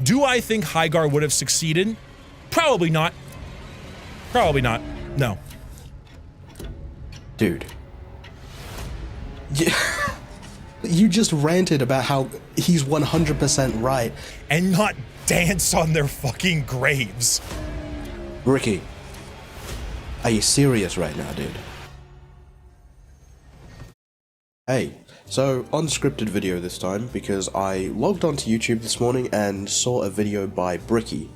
Do I think Higuard would have succeeded? Probably not. Probably not. No. Dude. You just ranted about how he's 100% right. And not dance on their fucking graves. Brickey, are you serious right now, dude? Hey, so unscripted video this time because I logged onto YouTube this morning and saw a video by Brickey.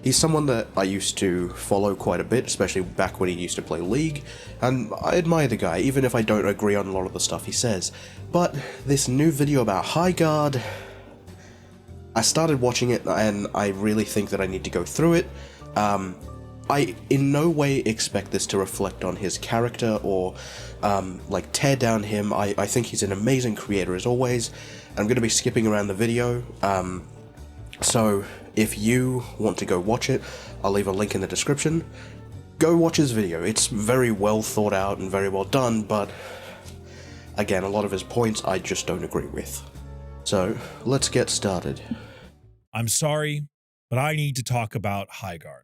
He's someone that I used to follow quite a bit, especially back when he used to play League, and I admire the guy, even if I don't agree on a lot of the stuff he says. But this new video about Highguard, I started watching it and I really think that I need to go through it. I in no way expect this to reflect on his character or like tear down him. I think he's an amazing creator as always. I'm going to be skipping around the video, so if you want to go watch it, I'll leave a link in the description. Go watch his video. It's very well thought out and very well done, but again, a lot of his points I just don't agree with. So let's get started. I'm sorry, but I need to talk about Higuard.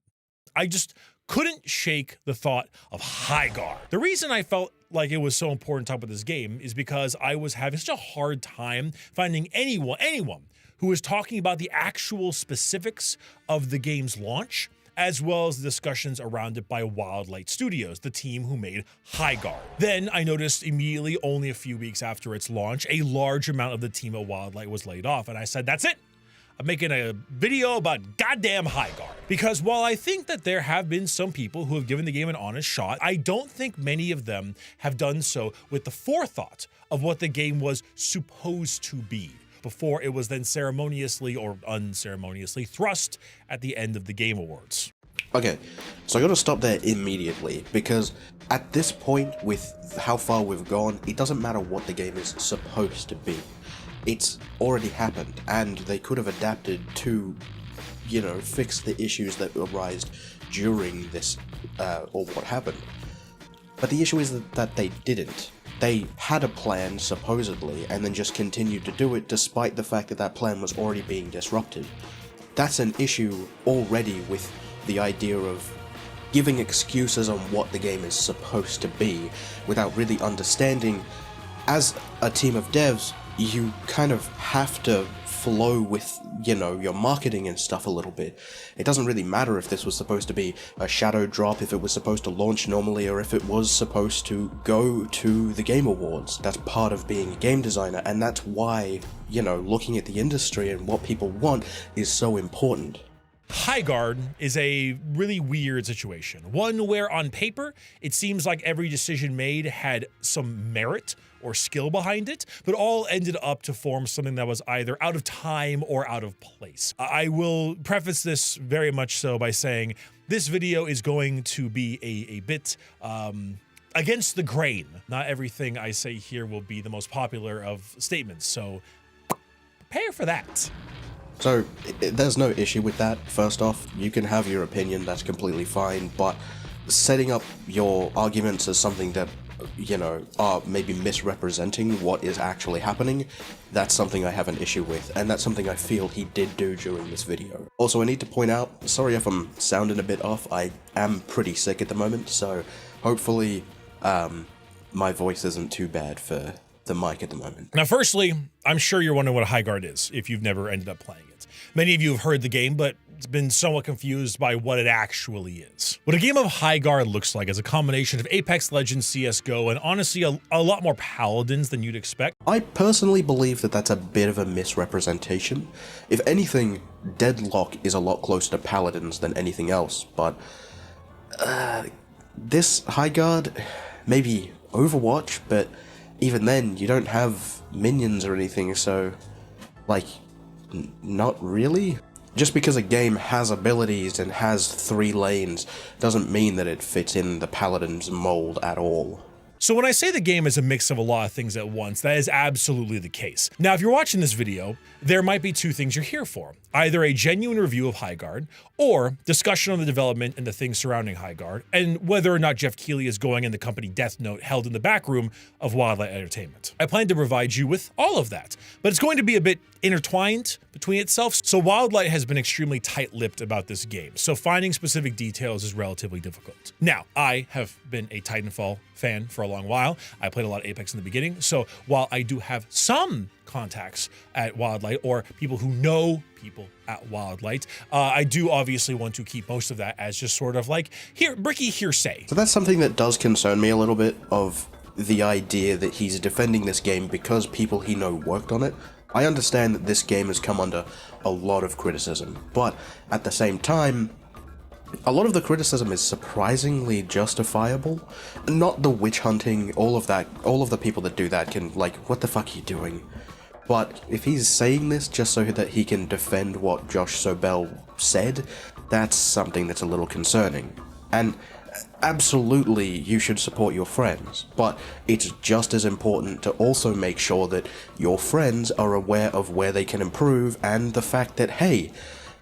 I just couldn't shake the thought of Highguard. The reason I felt like it was so important to talk about this game is because I was having such a hard time finding anyone who was talking about the actual specifics of the game's launch, as well as the discussions around it by Wildlight Studios, the team who made Highguard. Then I noticed immediately, only a few weeks after its launch, a large amount of the team at Wildlight was laid off, and I said, that's it. I'm making a video about goddamn Highguard. Because while I think that there have been some people who have given the game an honest shot, I don't think many of them have done so with the forethought of what the game was supposed to be, before it was then ceremoniously or unceremoniously thrust at the end of the Game Awards. Okay, so I gotta stop there immediately, because at this point, with how far we've gone, it doesn't matter what the game is supposed to be. It's already happened, and they could have adapted to, you know, fix the issues that arised during this, or what happened. But the issue is that they didn't. They had a plan, supposedly, and then just continued to do it despite the fact that that plan was already being disrupted. That's an issue already with the idea of giving excuses on what the game is supposed to be without really understanding. As a team of devs, you kind of have to flow with, you know, your marketing and stuff a little bit. It doesn't really matter if this was supposed to be a shadow drop, if it was supposed to launch normally, or if it was supposed to go to the Game Awards. That's part of being a game designer, and that's why, you know, looking at the industry and what people want is so important. Highguard is a really weird situation. One where on paper, it seems like every decision made had some merit or skill behind it, but all ended up to form something that was either out of time or out of place. I will preface this very much so by saying this video is going to be a bit against the grain. Not everything I say here will be the most popular of statements, so prepare for that. So, there's no issue with that. First off, you can have your opinion, that's completely fine, but setting up your arguments as something that, you know, are maybe misrepresenting what is actually happening, that's something I have an issue with, and that's something I feel he did do during this video. Also, I need to point out, sorry if I'm sounding a bit off, I am pretty sick at the moment, so hopefully my voice isn't too bad for the mic at the moment. Now, firstly, I'm sure you're wondering what a Highguard is if you've never ended up playing it. Many of you have heard the game, but it's been somewhat confused by what it actually is. What a game of Highguard looks like is a combination of Apex Legends, CSGO, and honestly a lot more paladins than you'd expect. I personally believe that that's a bit of a misrepresentation. If anything, Deadlock is a lot closer to paladins than anything else, but this Highguard, maybe Overwatch, but even then, you don't have minions or anything, so, like, not really? Just because a game has abilities and has 3 lanes doesn't mean that it fits in the Paladin's mold at all. So when I say the game is a mix of a lot of things at once, that is absolutely the case. Now, if you're watching this video, there might be 2 things you're here for. Either a genuine review of Highguard, or discussion on the development and the things surrounding Highguard, and whether or not Jeff Keighley is going in the company Death Note held in the back room of Wildlight Entertainment. I plan to provide you with all of that, but it's going to be a bit intertwined between itself. So Wildlight has been extremely tight-lipped about this game, so finding specific details is relatively difficult. Now, I have been a Titanfall fan for a long while. I played a lot of Apex in the beginning, so while I do have some contacts at Wildlight or people who know people at Wildlight, I do obviously want to keep most of that as just sort of like Brickey hearsay. So that's something that does concern me a little bit, of the idea that he's defending this game because people he knows worked on it. I understand that this game has come under a lot of criticism, but at the same time, a lot of the criticism is surprisingly justifiable. Not the witch hunting, all of that, all of the people that do that can, like, what the fuck are you doing? But if he's saying this just so that he can defend what Josh Sobel said, that's something that's a little concerning. And absolutely, you should support your friends, but it's just as important to also make sure that your friends are aware of where they can improve and the fact that, hey,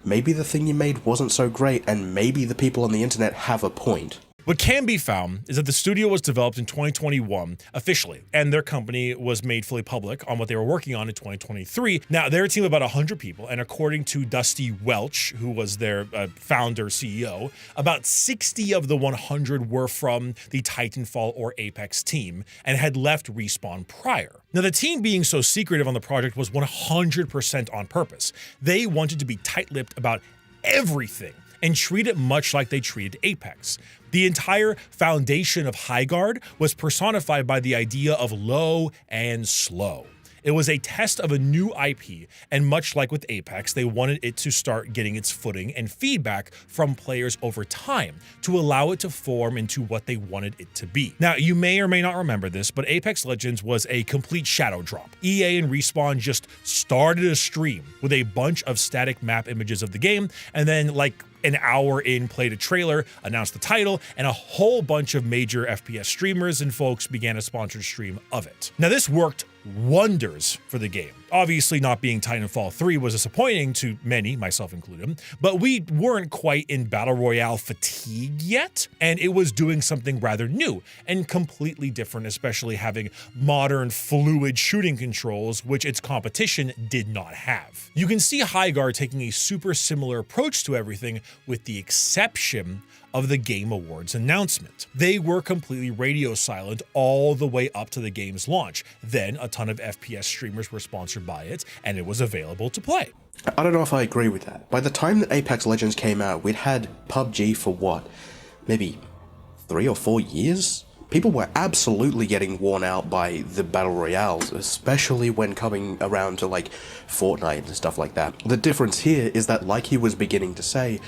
maybe the thing you made wasn't so great and maybe the people on the internet have a point. What can be found is that the studio was developed in 2021 officially, and their company was made fully public on what they were working on in 2023. Now, they're a team of about 100 people, and according to Dusty Welch, who was their founder, CEO, about 60 of the 100 were from the Titanfall or Apex team and had left Respawn prior. Now, the team being so secretive on the project was 100% on purpose. They wanted to be tight-lipped about everything and treat it much like they treated Apex. The entire foundation of Highguard was personified by the idea of low and slow. It was a test of a new IP, and much like with Apex, they wanted it to start getting its footing and feedback from players over time to allow it to form into what they wanted it to be. Now, you may or may not remember this, but Apex Legends was a complete shadow drop. EA and Respawn just started a stream with a bunch of static map images of the game, and then like an hour in, played a trailer, announced the title, and a whole bunch of major FPS streamers and folks began a sponsored stream of it. Now, this worked wonders for the game. Obviously, not being Titanfall 3 was disappointing to many, myself included, but we weren't quite in Battle Royale fatigue yet, and it was doing something rather new and completely different, especially having modern fluid shooting controls, which its competition did not have. You can see Highguard taking a super similar approach to everything, with the exception of the Game Awards announcement. They were completely radio silent all the way up to the game's launch. Then a ton of FPS streamers were sponsored by it, and it was available to play. I don't know if I agree with that. By the time that Apex Legends came out, we'd had PUBG for what? Maybe 3 or 4 years? People were absolutely getting worn out by the Battle Royales, especially when coming around to like Fortnite and stuff like that. The difference here is that, like he was beginning to say,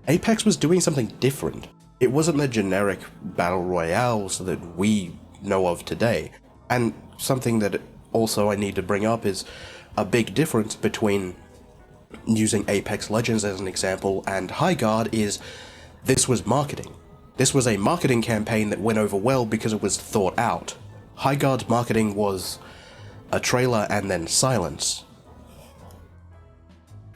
Apex was doing something different. It wasn't the generic Battle Royales that we know of today. And something that also I need to bring up is a big difference between using Apex Legends as an example and Highguard is this was marketing. This was a marketing campaign that went over well because it was thought out. Highguard's marketing was a trailer and then silence.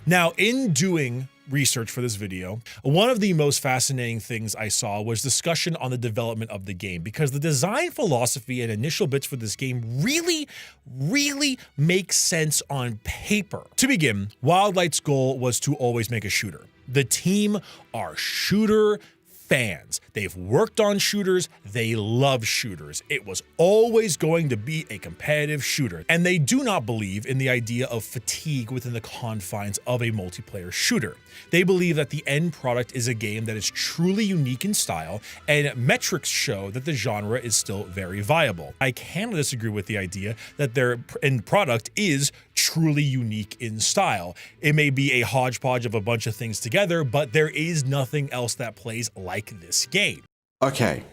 Now, in doing research for this video, one of the most fascinating things I saw was discussion on the development of the game, because the design philosophy and initial bits for this game really make sense on paper. To begin, Wildlight's goal was to always make a shooter. The team are shooter fans. They've worked on shooters. They love shooters. It was always going to be a competitive shooter, and they do not believe in the idea of fatigue within the confines of a multiplayer shooter. They believe that the end product is a game that is truly unique in style, and metrics show that the genre is still very viable. I can disagree with the idea that their end product is truly unique in style. It may be a hodgepodge of a bunch of things together, but there is nothing else that plays like this game. Okay.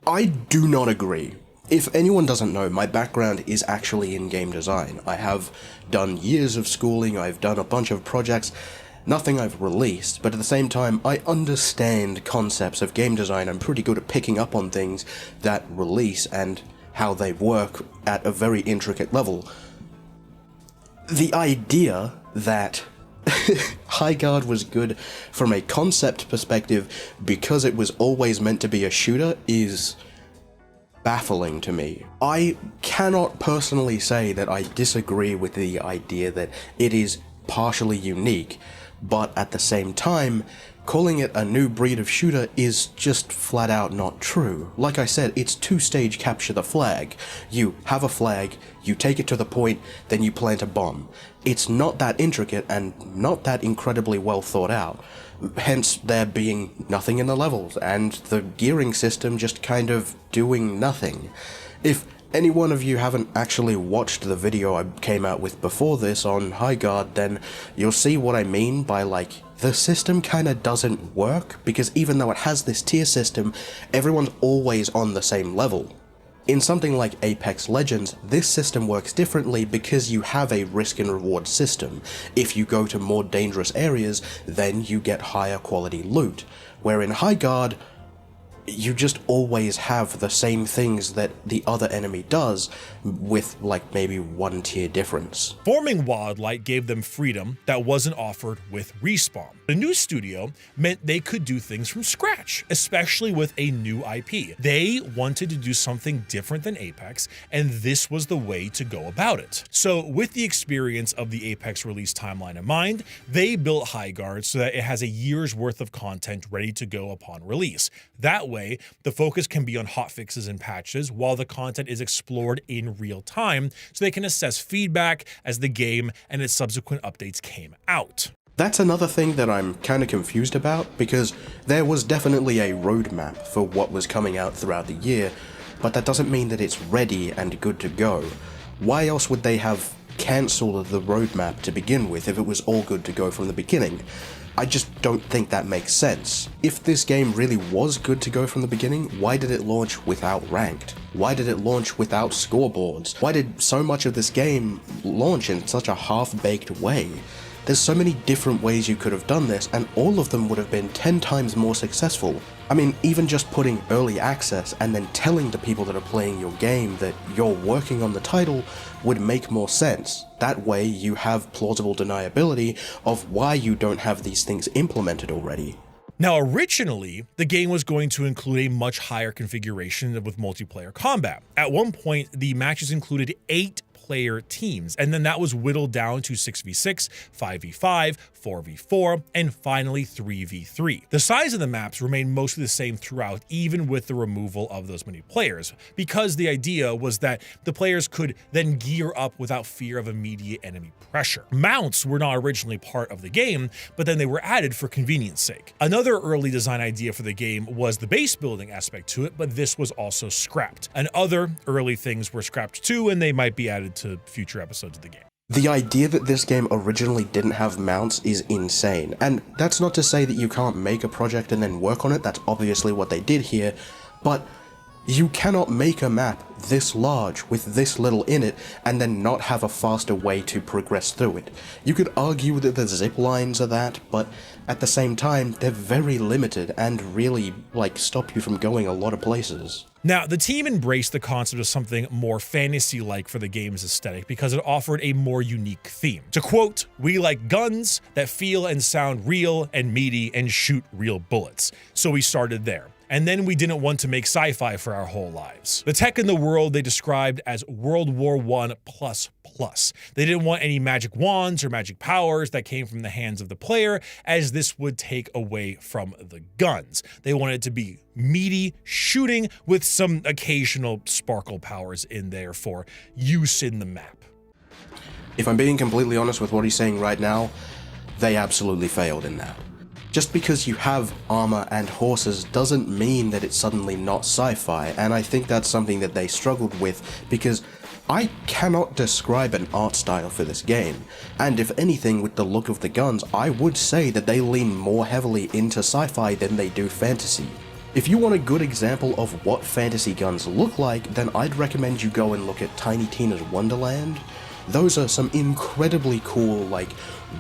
I do not agree. If anyone doesn't know, my background is actually in game design. I have done years of schooling, I've done a bunch of projects, nothing I've released, but at the same time, I understand concepts of game design. I'm pretty good at picking up on things that release and how they work at a very intricate level. The idea that Highguard was good from a concept perspective because it was always meant to be a shooter is baffling to me. I cannot personally say that I disagree with the idea that it is partially unique, but at the same time, calling it a new breed of shooter is just flat out not true. Like I said, it's two-stage capture the flag. You have a flag, you take it to the point, then you plant a bomb. It's not that intricate and not that incredibly well thought out. Hence there being nothing in the levels, and the gearing system just kind of doing nothing. If any one of you haven't actually watched the video I came out with before this on Highguard, then you'll see what I mean by, like, the system kinda doesn't work, because even though it has this tier system, everyone's always on the same level. In something like Apex Legends, this system works differently because you have a risk and reward system. If you go to more dangerous areas, then you get higher quality loot, where in Highguard, you just always have the same things that the other enemy does, with like maybe one tier difference. Forming Wildlight gave them freedom that wasn't offered with Respawn. A new studio meant they could do things from scratch, especially with a new IP. They wanted to do something different than Apex, and this was the way to go about it. So with the experience of the Apex release timeline in mind, they built Highguard so that it has a year's worth of content ready to go upon release. That way, the focus can be on hotfixes and patches while the content is explored in real time, so they can assess feedback as the game and its subsequent updates came out. That's another thing that I'm kinda confused about, because there was definitely a roadmap for what was coming out throughout the year, but that doesn't mean that it's ready and good to go. Why else would they have cancelled the roadmap to begin with if it was all good to go from the beginning? I just don't think that makes sense. If this game really was good to go from the beginning, why did it launch without ranked? Why did it launch without scoreboards? Why did so much of this game launch in such a half-baked way? There's so many different ways you could have done this, and all of them would have been 10 times more successful. I mean, even just putting early access and then telling the people that are playing your game that you're working on the title would make more sense. That way you have plausible deniability of why you don't have these things implemented already. Now, originally, the game was going to include a much higher configuration with multiplayer combat. At one point, the matches included 8-player teams, and then that was whittled down to 6v6, 5v5, 4v4, and finally 3v3. The size of the maps remained mostly the same throughout, even with the removal of those many players, because the idea was that the players could then gear up without fear of immediate enemy pressure. Mounts were not originally part of the game, but then they were added for convenience sake. Another early design idea for the game was the base building aspect to it, but this was also scrapped. And other early things were scrapped too, and they might be added to future episodes of the game. The idea that this game originally didn't have mounts is insane, and that's not to say that you can't make a project and then work on it. That's obviously what they did here, but you cannot make a map this large with this little in it and then not have a faster way to progress through it. You could argue that the zip lines are that, but at the same time, they're very limited and really, like, stop you from going a lot of places. Now, the team embraced the concept of something more fantasy-like for the game's aesthetic because it offered a more unique theme. To quote, "We like guns that feel and sound real and meaty and shoot real bullets." So we started there. And then we didn't want to make sci-fi for our whole lives. The tech in the world they described as World War I++. They didn't want any magic wands or magic powers that came from the hands of the player, as this would take away from the guns. They wanted it to be meaty shooting with some occasional sparkle powers in there for use in the map. If I'm being completely honest with what he's saying right now, they absolutely failed in that. Just because you have armor and horses doesn't mean that it's suddenly not sci-fi, and I think that's something that they struggled with, because I cannot describe an art style for this game, and if anything, with the look of the guns, I would say that they lean more heavily into sci-fi than they do fantasy. If you want a good example of what fantasy guns look like, then I'd recommend you go and look at Tiny Tina's Wonderland. Those are some incredibly cool, like,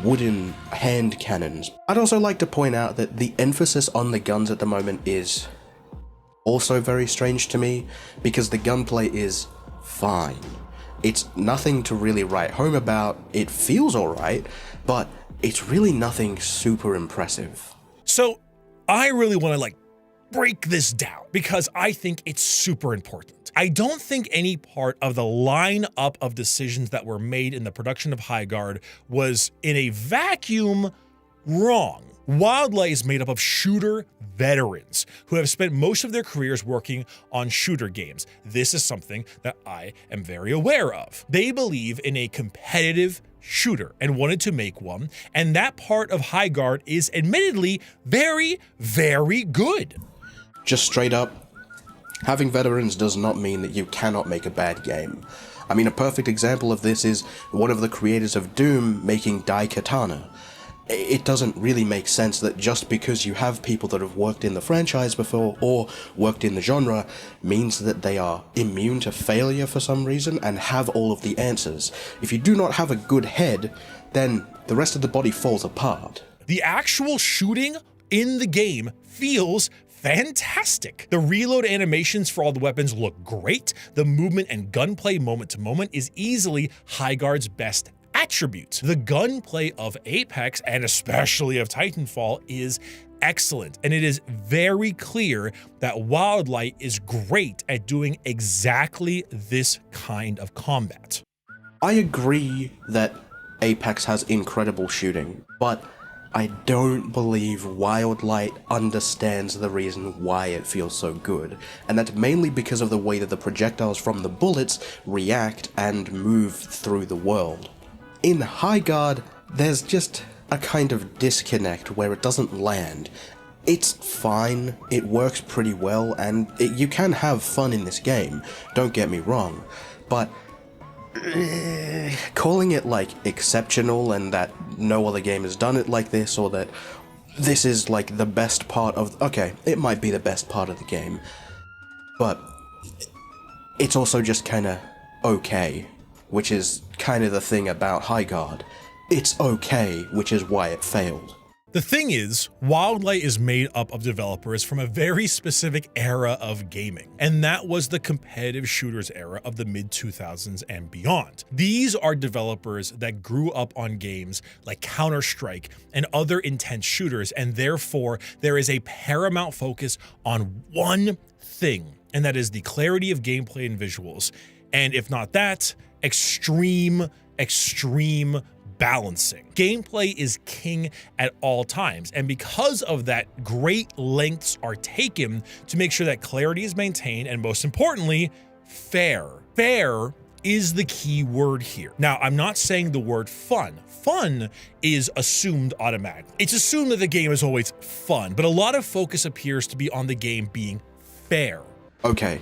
wooden hand cannons. I'd also like to point out that the emphasis on the guns at the moment is also very strange to me, because the gunplay is fine. It's nothing to really write home about. It feels alright, but it's really nothing super impressive. So I really want to break this down because I think it's super important. I don't think any part of the lineup of decisions that were made in the production of Highguard was in a vacuum wrong. Wildlight is made up of shooter veterans who have spent most of their careers working on shooter games. This is something that I am very aware of. They believe in a competitive shooter and wanted to make one, and that part of Highguard is admittedly very, very good. Just straight up, having veterans does not mean that you cannot make a bad game. I mean, a perfect example of this is one of the creators of Doom making Daikatana. It doesn't really make sense that just because you have people that have worked in the franchise before or worked in the genre means that they are immune to failure for some reason and have all of the answers. If you do not have a good head, then the rest of the body falls apart. The actual shooting in the game feels fantastic. The reload animations for all the weapons look great. The movement and gunplay moment to moment is easily Highguard's best attribute. The gunplay of Apex, and especially of Titanfall, is excellent, and it is very clear that Wildlight is great at doing exactly this kind of combat. I agree that Apex has incredible shooting, but I don't believe Wildlight understands the reason why it feels so good, and that's mainly because of the way that the projectiles from the bullets react and move through the world. In Highguard, there's just a kind of disconnect where it doesn't land. It's fine, it works pretty well, and you can have fun in this game, don't get me wrong, but calling it like exceptional and that no other game has done it like this, or that this is like the best part of, okay, it might be the best part of the game, but it's also just kinda okay. Which is kind of the thing about Highguard. It's okay, which is why it failed. The thing is, Wildlight is made up of developers from a very specific era of gaming, and that was the competitive shooters era of the mid-2000s and beyond. These are developers that grew up on games like Counter-Strike and other intense shooters, and therefore there is a paramount focus on one thing, and that is the clarity of gameplay and visuals. And if not that, extreme balancing. Gameplay is king at all times, and because of that, great lengths are taken to make sure that clarity is maintained, and most importantly, fair. Fair is the key word here. Now, I'm not saying the word fun. Fun is assumed automatically. It's assumed that the game is always fun, but a lot of focus appears to be on the game being fair. Okay,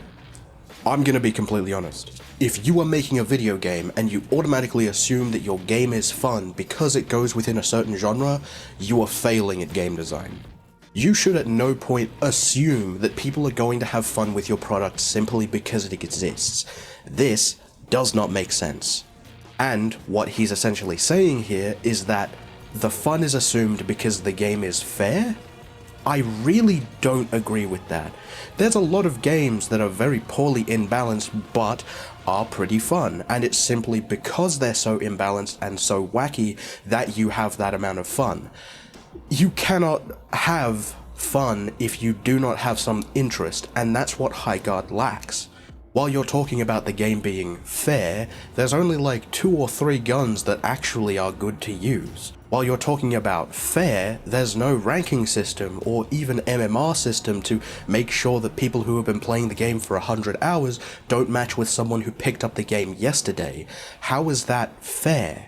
I'm gonna be completely honest. If you are making a video game and you automatically assume that your game is fun because it goes within a certain genre, you are failing at game design. You should at no point assume that people are going to have fun with your product simply because it exists. This does not make sense. And what he's essentially saying here is that the fun is assumed because the game is fair? I really don't agree with that. There's a lot of games that are very poorly imbalanced but are pretty fun, and it's simply because they're so imbalanced and so wacky that you have that amount of fun. You cannot have fun if you do not have some interest, and that's what Highguard lacks. While you're talking about the game being fair, there's only like 2 or 3 guns that actually are good to use. While you're talking about fair, there's no ranking system or even MMR system to make sure that people who have been playing the game for 100 hours don't match with someone who picked up the game yesterday. How is that fair?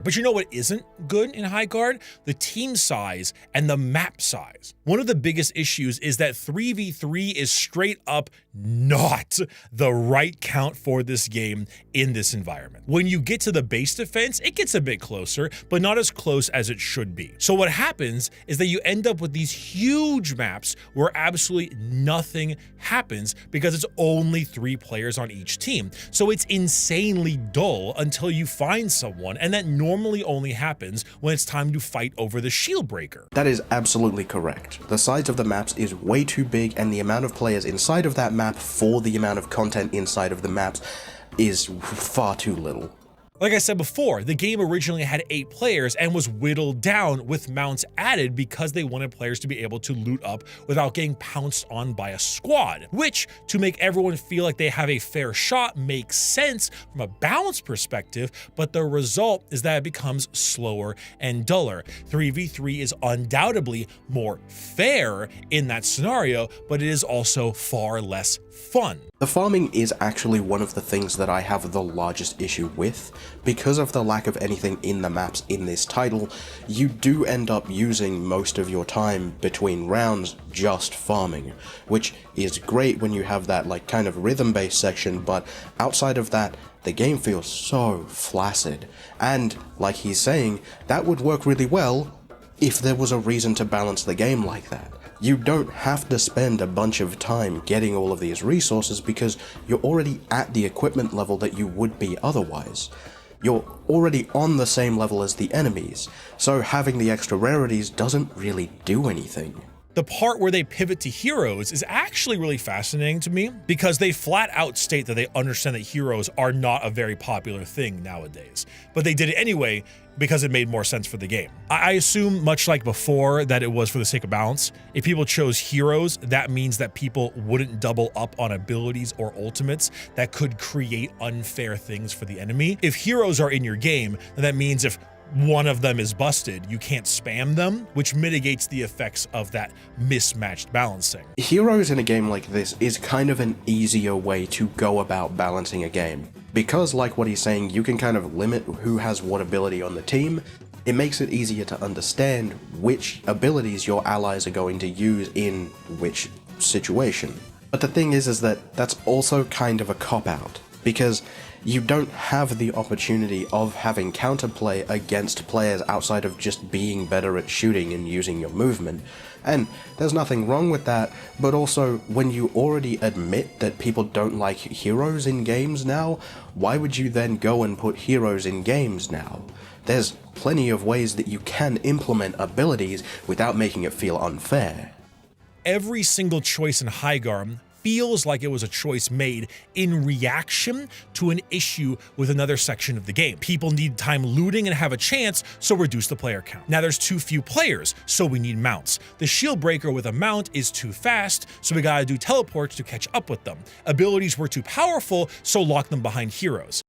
But you know what isn't good in Highguard? The team size and the map size. One of the biggest issues is that 3v3 is straight up not the right count for this game in this environment. When you get to the base defense, it gets a bit closer, but not as close as it should be. So what happens is that you end up with these huge maps where absolutely nothing happens because it's only 3 players on each team. So it's insanely dull until you find someone, and that normally only happens when it's time to fight over the shield breaker. That is absolutely correct. The size of the maps is way too big, and the amount of players inside of that map for the amount of content inside of the maps is far too little. Like I said before, the game originally had 8 players and was whittled down with mounts added because they wanted players to be able to loot up without getting pounced on by a squad, which, to make everyone feel like they have a fair shot, makes sense from a balance perspective, but the result is that it becomes slower and duller. 3v3 is undoubtedly more fair in that scenario, but it is also far less fun. The farming is actually one of the things that I have the largest issue with. Because of the lack of anything in the maps in this title, you do end up using most of your time between rounds just farming, which is great when you have that like kind of rhythm-based section, but outside of that, the game feels so flaccid. And like he's saying, that would work really well if there was a reason to balance the game like that. You don't have to spend a bunch of time getting all of these resources because you're already at the equipment level that you would be otherwise. You're already on the same level as the enemies, so having the extra rarities doesn't really do anything. The part where they pivot to heroes is actually really fascinating to me because they flat out state that they understand that heroes are not a very popular thing nowadays, but they did it anyway because it made more sense for the game. I assume, much like before, that it was for the sake of balance. If people chose heroes, that means that people wouldn't double up on abilities or ultimates that could create unfair things for the enemy. If heroes are in your game, then that means if one of them is busted, you can't spam them, which mitigates the effects of that mismatched balancing. Heroes in a game like this is kind of an easier way to go about balancing a game. Because, like what he's saying, you can kind of limit who has what ability on the team, it makes it easier to understand which abilities your allies are going to use in which situation. But the thing is that that's also kind of a cop-out, because you don't have the opportunity of having counterplay against players outside of just being better at shooting and using your movement. And there's nothing wrong with that, but also when you already admit that people don't like heroes in games now, why would you then go and put heroes in games now? There's plenty of ways that you can implement abilities without making it feel unfair. Every single choice in Highguard feels like it was a choice made in reaction to an issue with another section of the game. People need time looting and have a chance, so reduce the player count. Now there's too few players, so we need mounts. The shield breaker with a mount is too fast, so we gotta do teleports to catch up with them. Abilities were too powerful, so lock them behind heroes.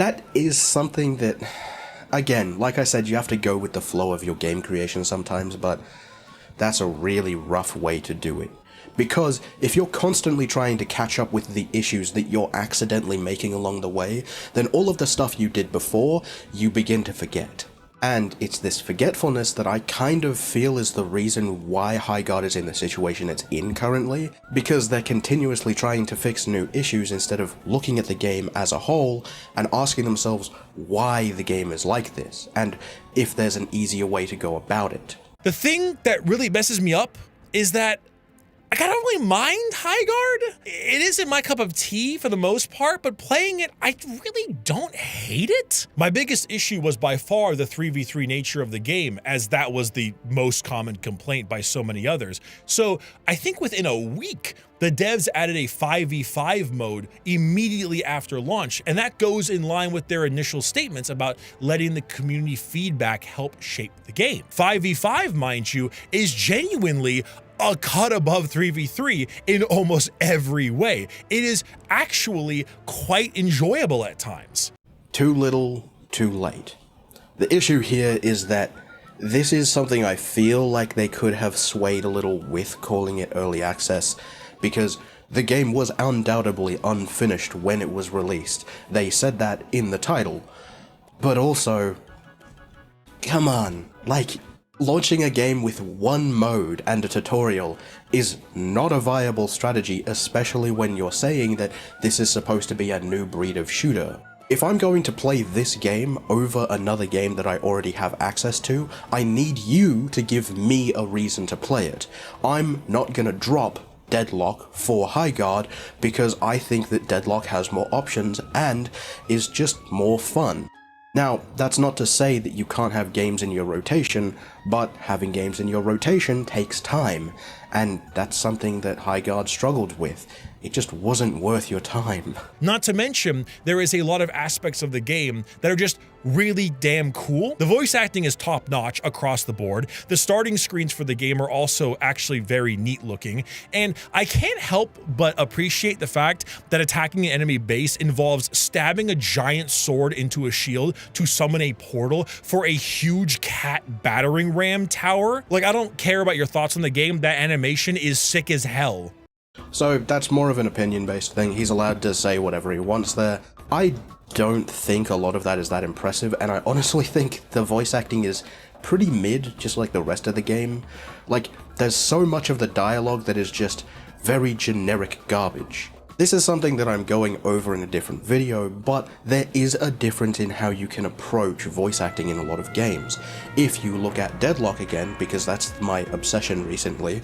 That is something that, again, like I said, you have to go with the flow of your game creation sometimes, but that's a really rough way to do it. Because if you're constantly trying to catch up with the issues that you're accidentally making along the way, then all of the stuff you did before, you begin to forget. And it's this forgetfulness that I kind of feel is the reason why Highguard is in the situation it's in currently, because they're continuously trying to fix new issues instead of looking at the game as a whole and asking themselves why the game is like this, and if there's an easier way to go about it. The thing that really messes me up is that I don't really mind Highguard. It isn't my cup of tea for the most part, but playing it, I really don't hate it. My biggest issue was by far the 3v3 nature of the game, as that was the most common complaint by so many others. So I think within a week, the devs added a 5v5 mode immediately after launch, and that goes in line with their initial statements about letting the community feedback help shape the game. 5v5, mind you, is genuinely a cut above 3v3 in almost every way. It is actually quite enjoyable at times. Too little, too late. The issue here is that this is something I feel like they could have swayed a little with calling it early access, because the game was undoubtedly unfinished when it was released. They said that in the title. But also, come on, like, launching a game with one mode and a tutorial is not a viable strategy, especially when you're saying that this is supposed to be a new breed of shooter. If I'm going to play this game over another game that I already have access to, I need you to give me a reason to play it. I'm not gonna drop Deadlock for Highguard because I think that Deadlock has more options and is just more fun. Now, that's not to say that you can't have games in your rotation, but having games in your rotation takes time, and that's something that Highguard struggled with. It just wasn't worth your time. Not to mention, there is a lot of aspects of the game that are just really damn cool. The voice acting is top notch across the board. The starting screens for the game are also actually very neat looking. And I can't help but appreciate the fact that attacking an enemy base involves stabbing a giant sword into a shield to summon a portal for a huge cat battering ram tower. Like, I don't care about your thoughts on the game. That animation is sick as hell. So that's more of an opinion-based thing. He's allowed to say whatever he wants there. I don't think a lot of that is that impressive, and I honestly think the voice acting is pretty mid, just like the rest of the game. Like, there's so much of the dialogue that is just very generic garbage. This is something that I'm going over in a different video, but there is a difference in how you can approach voice acting in a lot of games. If you look at Deadlock again, because that's my obsession recently,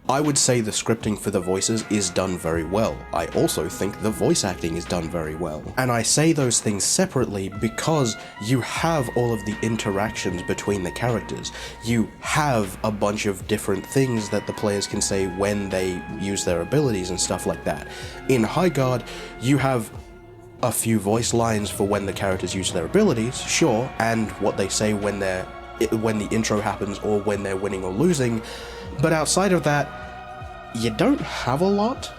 I would say the scripting for the voices is done very well. I also think the voice acting is done very well. And I say those things separately because you have all of the interactions between the characters. You have a bunch of different things that the players can say when they use their abilities and stuff like that. In Highguard, you have a few voice lines for when the characters use their abilities, sure, and what they say when the intro happens or when they're winning or losing, but outside of that, you don't have a lot.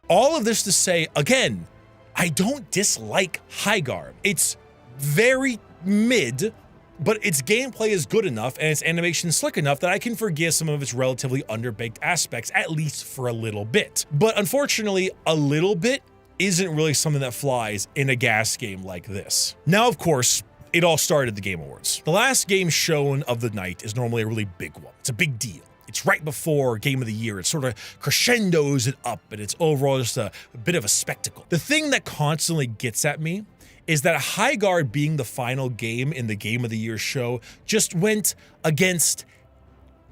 All of this to say, again, I don't dislike Highguard. It's very mid, but its gameplay is good enough and its animation slick enough that I can forgive some of its relatively underbaked aspects, at least for a little bit. But unfortunately, a little bit isn't really something that flies in a gas game like this. Now, of course, it all started at the Game Awards. The last game shown of the night is normally a really big one. It's a big deal. It's right before Game of the Year. It sort of crescendos it up, and it's overall just a bit of a spectacle. The thing that constantly gets at me is that Highguard being the final game in the Game of the Year show just went against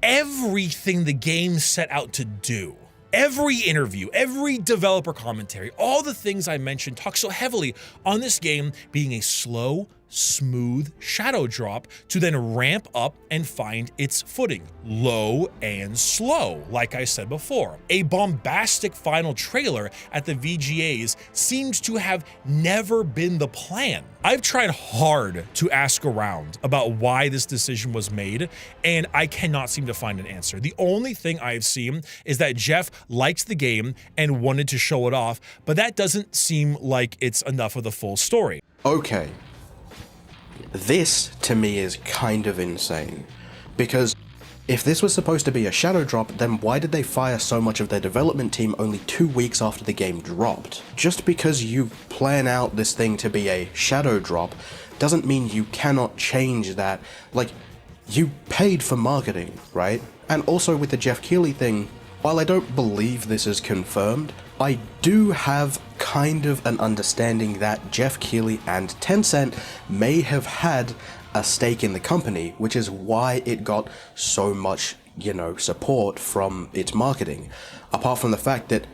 everything the game set out to do. Every interview, every developer commentary, all the things I mentioned talk so heavily on this game being a slow, smooth shadow drop to then ramp up and find its footing, low and slow, like I said before. A bombastic final trailer at the VGAs seems to have never been the plan. I've tried hard to ask around about why this decision was made, and I cannot seem to find an answer. The only thing I've seen is that Jeff liked the game and wanted to show it off, but that doesn't seem like it's enough of the full story. Okay. This, to me, is kind of insane, because if this was supposed to be a shadow drop, then why did they fire so much of their development team only 2 weeks after the game dropped? Just because you plan out this thing to be a shadow drop doesn't mean you cannot change that. Like, you paid for marketing, right? And also with the Jeff Keighley thing, while I don't believe this is confirmed, I do have kind of an understanding that Jeff Keighley and Tencent may have had a stake in the company, which is why it got so much, support from its marketing. Apart from the fact that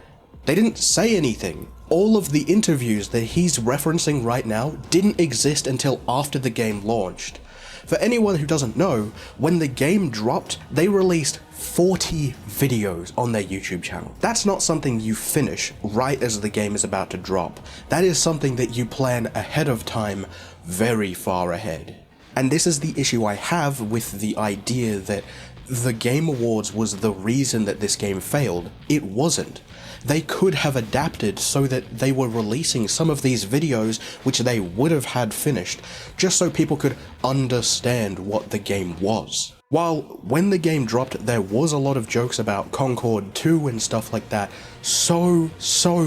they didn't say anything. All of the interviews that he's referencing right now didn't exist until after the game launched. For anyone who doesn't know, when the game dropped, they released 40 videos on their YouTube channel. That's not something you finish right as the game is about to drop. That is something that you plan ahead of time, very far ahead. And this is the issue I have with the idea that the Game Awards was the reason that this game failed. It wasn't. They could have adapted so that they were releasing some of these videos which they would have had finished, just so people could understand what the game was. While when the game dropped there was a lot of jokes about Concord 2 and stuff like that, so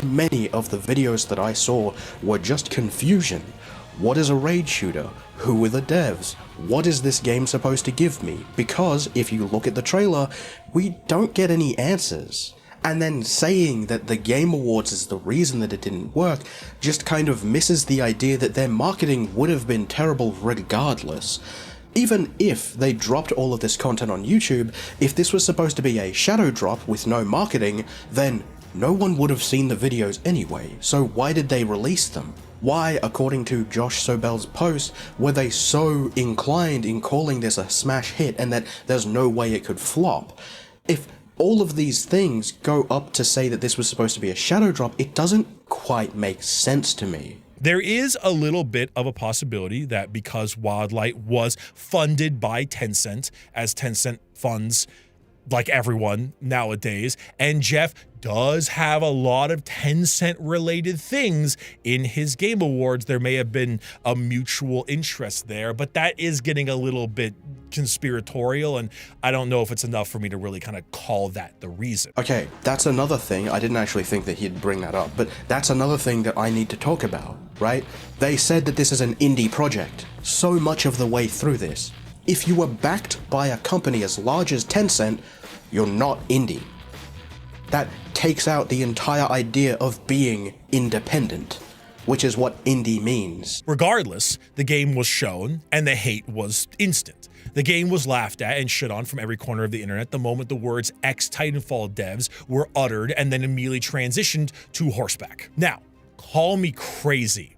many of the videos that I saw were just confusion. What is a raid shooter? Who are the devs? What is this game supposed to give me? Because if you look at the trailer, we don't get any answers. And then saying that the Game Awards is the reason that it didn't work just kind of misses the idea that their marketing would have been terrible regardless. Even if they dropped all of this content on YouTube, if this was supposed to be a shadow drop with no marketing, then no one would have seen the videos anyway, so why did they release them? Why, according to Josh Sobel's post, were they so inclined in calling this a smash hit and that there's no way it could flop? If all of these things go up to say that this was supposed to be a shadow drop, it doesn't quite make sense to me. There is a little bit of a possibility that because Wildlight was funded by Tencent, as Tencent funds like everyone nowadays, and Jeff does have a lot of Tencent related things in his Game Awards, there may have been a mutual interest there, but that is getting a little bit conspiratorial, and I don't know if it's enough for me to really kind of call that the reason. Okay, that's another thing. I didn't actually think that he'd bring that up, but that's another thing that I need to talk about, right? They said that this is an indie project so much of the way through this. If you were backed by a company as large as Tencent, you're not indie. That takes out the entire idea of being independent, which is what indie means. Regardless, the game was shown and the hate was instant. The game was laughed at and shit on from every corner of the internet the moment the words ex-Titanfall devs were uttered and then immediately transitioned to horseback. Now, call me crazy,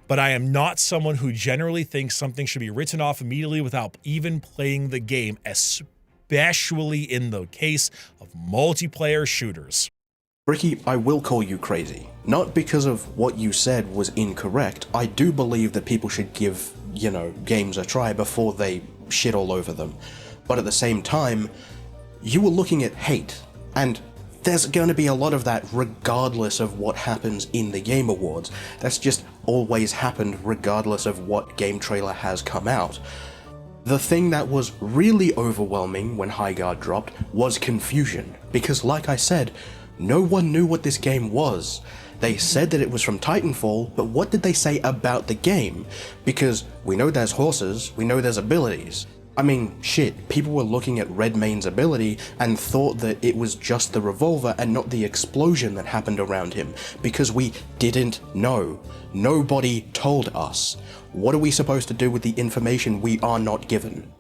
but I am not someone who generally thinks something should be written off immediately without even playing the game, especially in the case of multiplayer shooters. Brickey, I will call you crazy. Not because of what you said was incorrect. I do believe that people should give, games a try before they shit all over them. But at the same time, you were looking at hate, and there's going to be a lot of that regardless of what happens in the Game Awards. That's just always happened regardless of what game trailer has come out. The thing that was really overwhelming when Highguard dropped was confusion, because like I said, no one knew what this game was. They said that it was from Titanfall, but what did they say about the game? Because we know there's horses, we know there's abilities. I mean, shit, people were looking at Redmayne's ability and thought that it was just the revolver and not the explosion that happened around him, because we didn't know. Nobody told us. What are we supposed to do with the information we are not given?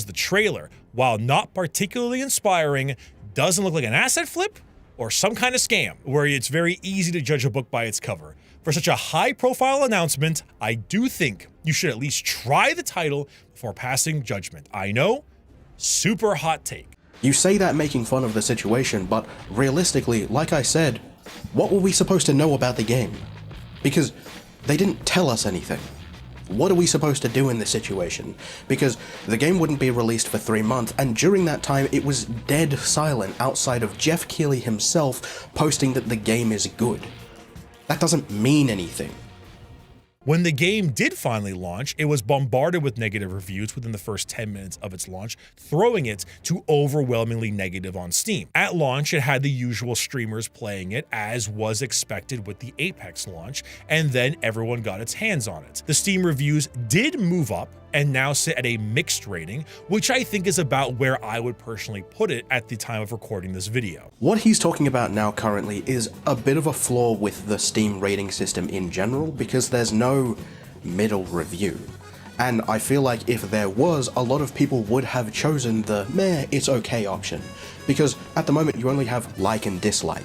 The trailer, while not particularly inspiring, doesn't look like an asset flip or some kind of scam, where it's very easy to judge a book by its cover. For such a high-profile announcement, I do think you should at least try the title before passing judgment. I know, super hot take. You say that making fun of the situation, but realistically, like I said, what were we supposed to know about the game? Because they didn't tell us anything. What are we supposed to do in this situation? Because the game wouldn't be released for 3 months, and during that time it was dead silent outside of Jeff Keighley himself posting that the game is good. That doesn't mean anything. When the game did finally launch, it was bombarded with negative reviews within the first 10 minutes of its launch, throwing it to overwhelmingly negative on Steam. At launch, it had the usual streamers playing it, as was expected with the Apex launch, and then everyone got its hands on it. The Steam reviews did move up and now sit at a mixed rating, which I think is about where I would personally put it at the time of recording this video. What he's talking about now currently is a bit of a flaw with the Steam rating system in general, because there's no middle review. And I feel like if there was, a lot of people would have chosen the meh, it's okay option. Because at the moment you only have like and dislike.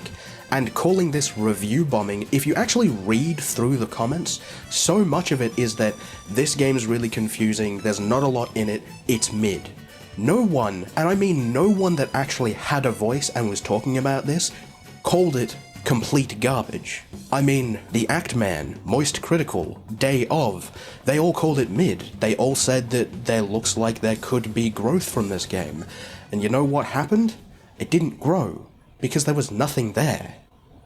And calling this review bombing, if you actually read through the comments, so much of it is that this game's really confusing, there's not a lot in it, it's mid. No one, and I mean no one that actually had a voice and was talking about this, called it complete garbage. I mean, the Act Man, Moist Critical, Day Of, they all called it mid. They all said that there looks like there could be growth from this game. And you know what happened? It didn't grow, because there was nothing there.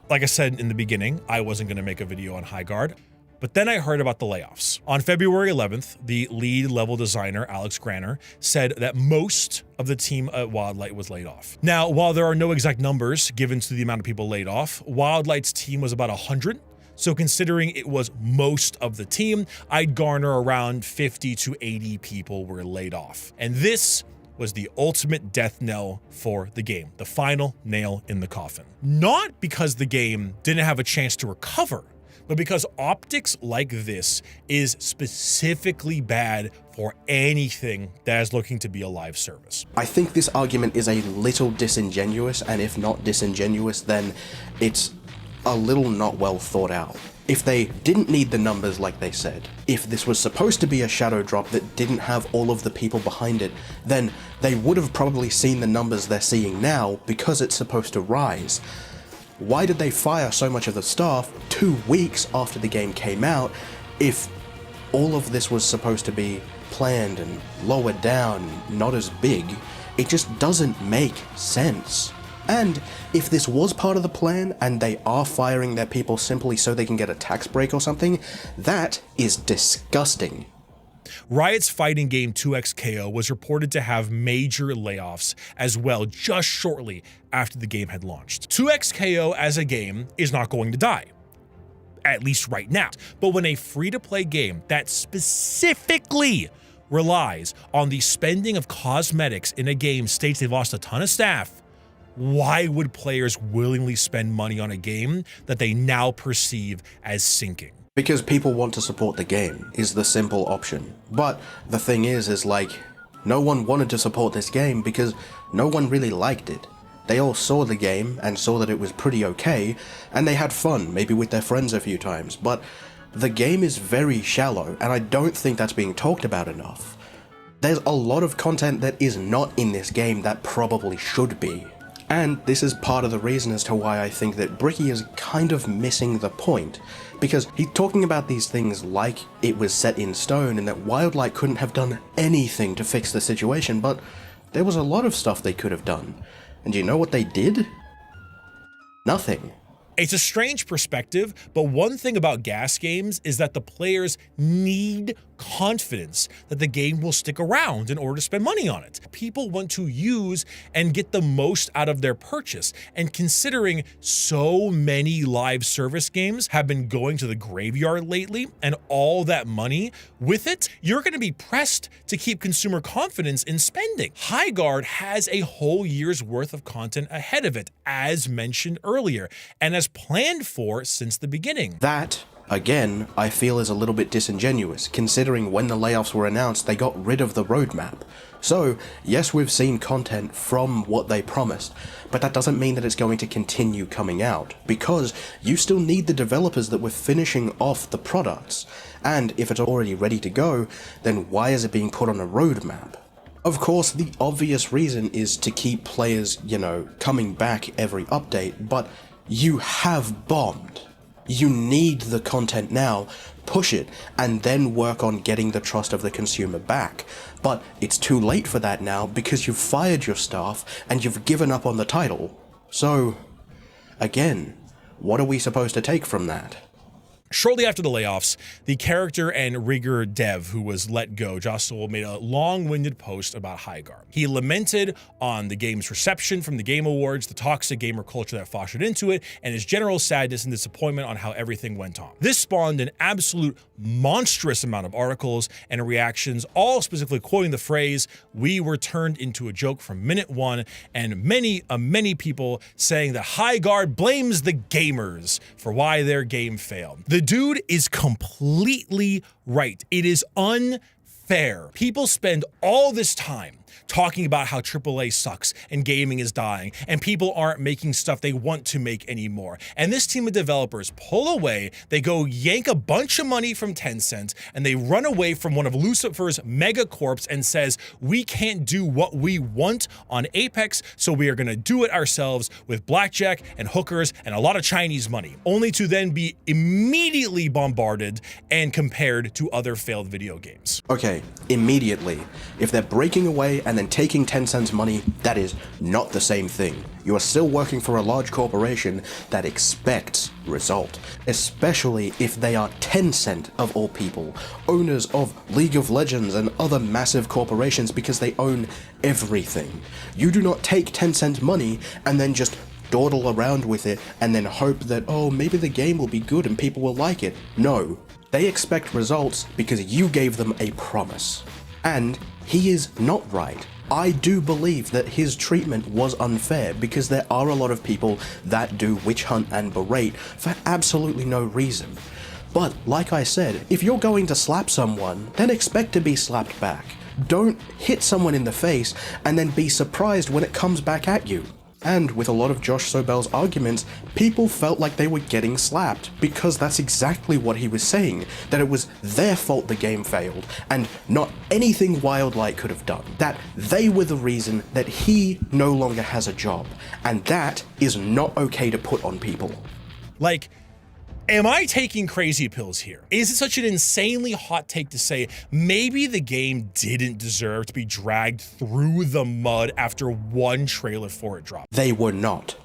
Like I said in the beginning, I wasn't going to make a video on Highguard, but then I heard about the layoffs. On February 11th, the lead level designer, Alex Granner, said that most of the team at Wildlight was laid off. Now, while there are no exact numbers given to the amount of people laid off, Wildlight's team was about 100. So considering it was most of the team, I'd garner around 50 to 80 people were laid off. And this was the ultimate death knell for the game, the final nail in the coffin. Not because the game didn't have a chance to recover, but because optics like this is specifically bad for anything that is looking to be a live service. I think this argument is a little disingenuous, and if not disingenuous, then it's a little not well thought out. If they didn't need the numbers like they said, if this was supposed to be a shadow drop that didn't have all of the people behind it, then they would have probably seen the numbers they're seeing now because it's supposed to rise. Why did they fire so much of the staff 2 weeks after the game came out if all of this was supposed to be planned and lowered down, not as big? It just doesn't make sense. And if this was part of the plan and they are firing their people simply so they can get a tax break or something, that is disgusting. Riot's fighting game 2XKO was reported to have major layoffs as well just shortly after the game had launched. 2XKO as a game is not going to die, at least right now. But when a free-to-play game that specifically relies on the spending of cosmetics in a game states they've lost a ton of staff, why would players willingly spend money on a game that they now perceive as sinking? Because people want to support the game is the simple option. But the thing is like, no one wanted to support this game because no one really liked it. They all saw the game and saw that it was pretty okay, and they had fun, maybe with their friends a few times, but the game is very shallow, and I don't think that's being talked about enough. There's a lot of content that is not in this game that probably should be. And this is part of the reason as to why I think that Brickey is kind of missing the point, because he's talking about these things like it was set in stone and that Wildlight couldn't have done anything to fix the situation, but there was a lot of stuff they could have done. And you know what they did? Nothing. It's a strange perspective, but one thing about gas games is that the players need confidence that the game will stick around in order to spend money on it. People want to use and get the most out of their purchase, and considering so many live service games have been going to the graveyard lately and all that money with it, you're going to be pressed to keep consumer confidence in spending. Highguard has a whole year's worth of content ahead of it, as mentioned earlier, and as planned for since the beginning. That, again, I feel is a little bit disingenuous, considering when the layoffs were announced, they got rid of the roadmap. So, yes, we've seen content from what they promised, but that doesn't mean that it's going to continue coming out, because you still need the developers that were finishing off the products. And if it's already ready to go, then why is it being put on a roadmap? Of course, the obvious reason is to keep players, coming back every update, but you have bombed. You need the content now, push it, and then work on getting the trust of the consumer back. But it's too late for that now because you've fired your staff and you've given up on the title. So, again, what are we supposed to take from that? Shortly after the layoffs, the character and rigger dev who was let go, Josh Sowell, made a long-winded post about Highguard. He lamented on the game's reception from the Game Awards, the toxic gamer culture that fostered into it, and his general sadness and disappointment on how everything went on. This spawned an absolute monstrous amount of articles and reactions, all specifically quoting the phrase, "We were turned into a joke from minute one," and many people saying that Highguard blames the gamers for why their game failed. The dude is completely right. It is unfair. People spend all this time talking about how AAA sucks and gaming is dying and people aren't making stuff they want to make anymore. And this team of developers pull away, they go yank a bunch of money from Tencent, and they run away from one of Lucifer's megacorps and says, we can't do what we want on Apex, so we are gonna do it ourselves with blackjack and hookers and a lot of Chinese money, only to then be immediately bombarded and compared to other failed video games. Okay, immediately. If they're breaking away and then taking Tencent's money, that is not the same thing. You are still working for a large corporation that expects result, especially if they are Tencent of all people, owners of League of Legends and other massive corporations because they own everything. You do not take Tencent's money and then just dawdle around with it and then hope that, oh, maybe the game will be good and people will like it. No, they expect results because you gave them a promise. And he is not right. I do believe that his treatment was unfair because there are a lot of people that do witch hunt and berate for absolutely no reason. But like I said, if you're going to slap someone, then expect to be slapped back. Don't hit someone in the face and then be surprised when it comes back at you. And with a lot of Josh Sobel's arguments, people felt like they were getting slapped, because that's exactly what he was saying, that it was their fault the game failed, and not anything Wildlight could have done. That they were the reason that he no longer has a job, and that is not okay to put on people. Like, am I taking crazy pills here? Is it such an insanely hot take to say maybe the game didn't deserve to be dragged through the mud after one trailer for it dropped? They were not.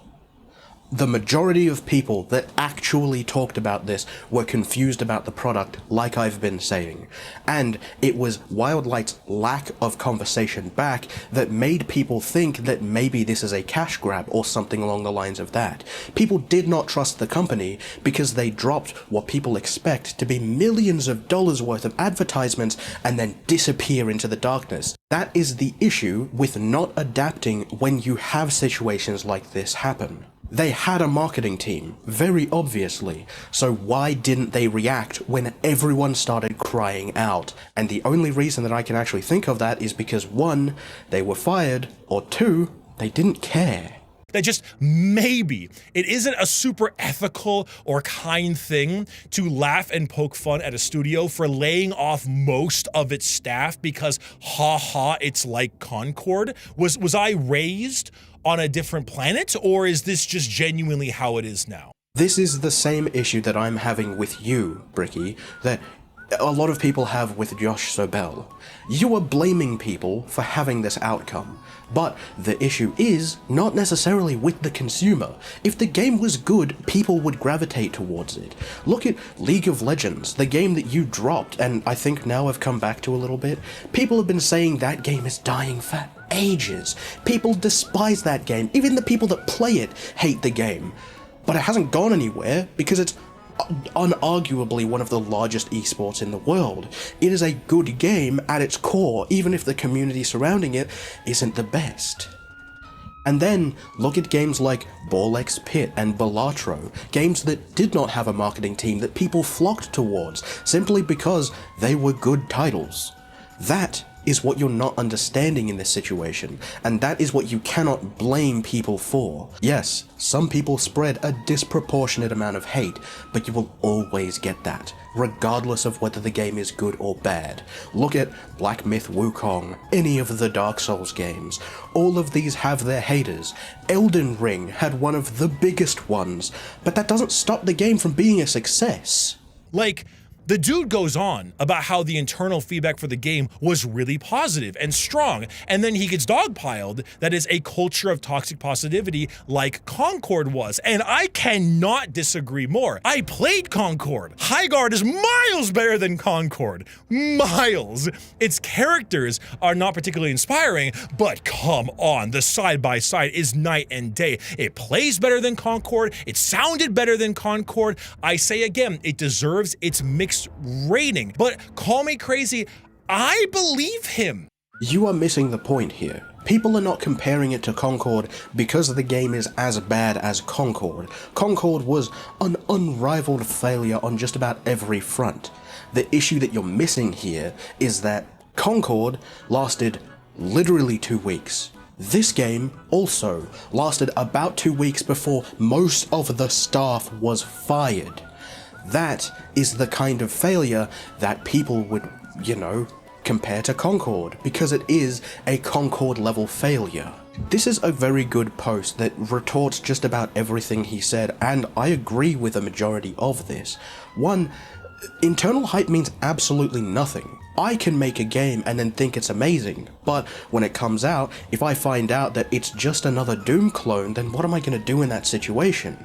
The majority of people that actually talked about this were confused about the product, like I've been saying. And it was Wildlight's lack of conversation back that made people think that maybe this is a cash grab or something along the lines of that. People did not trust the company because they dropped what people expect to be millions of dollars worth of advertisements and then disappear into the darkness. That is the issue with not adapting when you have situations like this happen. They had a marketing team, very obviously, so why didn't they react when everyone started crying out? And the only reason that I can actually think of that is because 1, they were fired, or 2, they didn't care. That just maybe it isn't a super ethical or kind thing to laugh and poke fun at a studio for laying off most of its staff because it's like Concord. Was I raised on a different planet, or is this just genuinely how it is now? This is the same issue that I'm having with you, Brickey, that a lot of people have with Josh Sobel. You are blaming people for having this outcome, but the issue is not necessarily with the consumer. If the game was good, people would gravitate towards it. Look at League of Legends, the game that you dropped, and I think now I've come back to a little bit. People have been saying that game is dying for ages. People despise that game. Even the people that play it hate the game. But it hasn't gone anywhere because it's unarguably one of the largest esports in the world. It is a good game at its core, even if the community surrounding it isn't the best. And then look at games like Ball X Pit and Balatro, games that did not have a marketing team that people flocked towards simply because they were good titles. That is what you're not understanding in this situation, and that is what you cannot blame people for. Yes, some people spread a disproportionate amount of hate, but you will always get that, regardless of whether the game is good or bad. Look at Black Myth Wukong, any of the Dark Souls games. All of these have their haters. Elden Ring had one of the biggest ones, but that doesn't stop the game from being a success. Like, the dude goes on about how the internal feedback for the game was really positive and strong, and then he gets dogpiled that is a culture of toxic positivity like Concord was, and I cannot disagree more. I played Concord. Highguard is miles better than Concord. Miles. Its characters are not particularly inspiring, but come on, the side-by-side is night and day. It plays better than Concord. It sounded better than Concord. I say again, it deserves its mixed rating, but call me crazy, I believe him. You are missing the point here. People are not comparing it to Concord because the game is as bad as Concord. Concord was an unrivaled failure on just about every front. The issue that you're missing here is that Concord lasted literally 2 weeks. This game also lasted about 2 weeks before most of the staff was fired. That is the kind of failure that people would, compare to Concord, because it is a Concord level failure. This is a very good post that retorts just about everything he said, and I agree with a majority of this. 1, internal hype means absolutely nothing. I can make a game and then think it's amazing, but when it comes out, if I find out that it's just another Doom clone, then what am I going to do in that situation?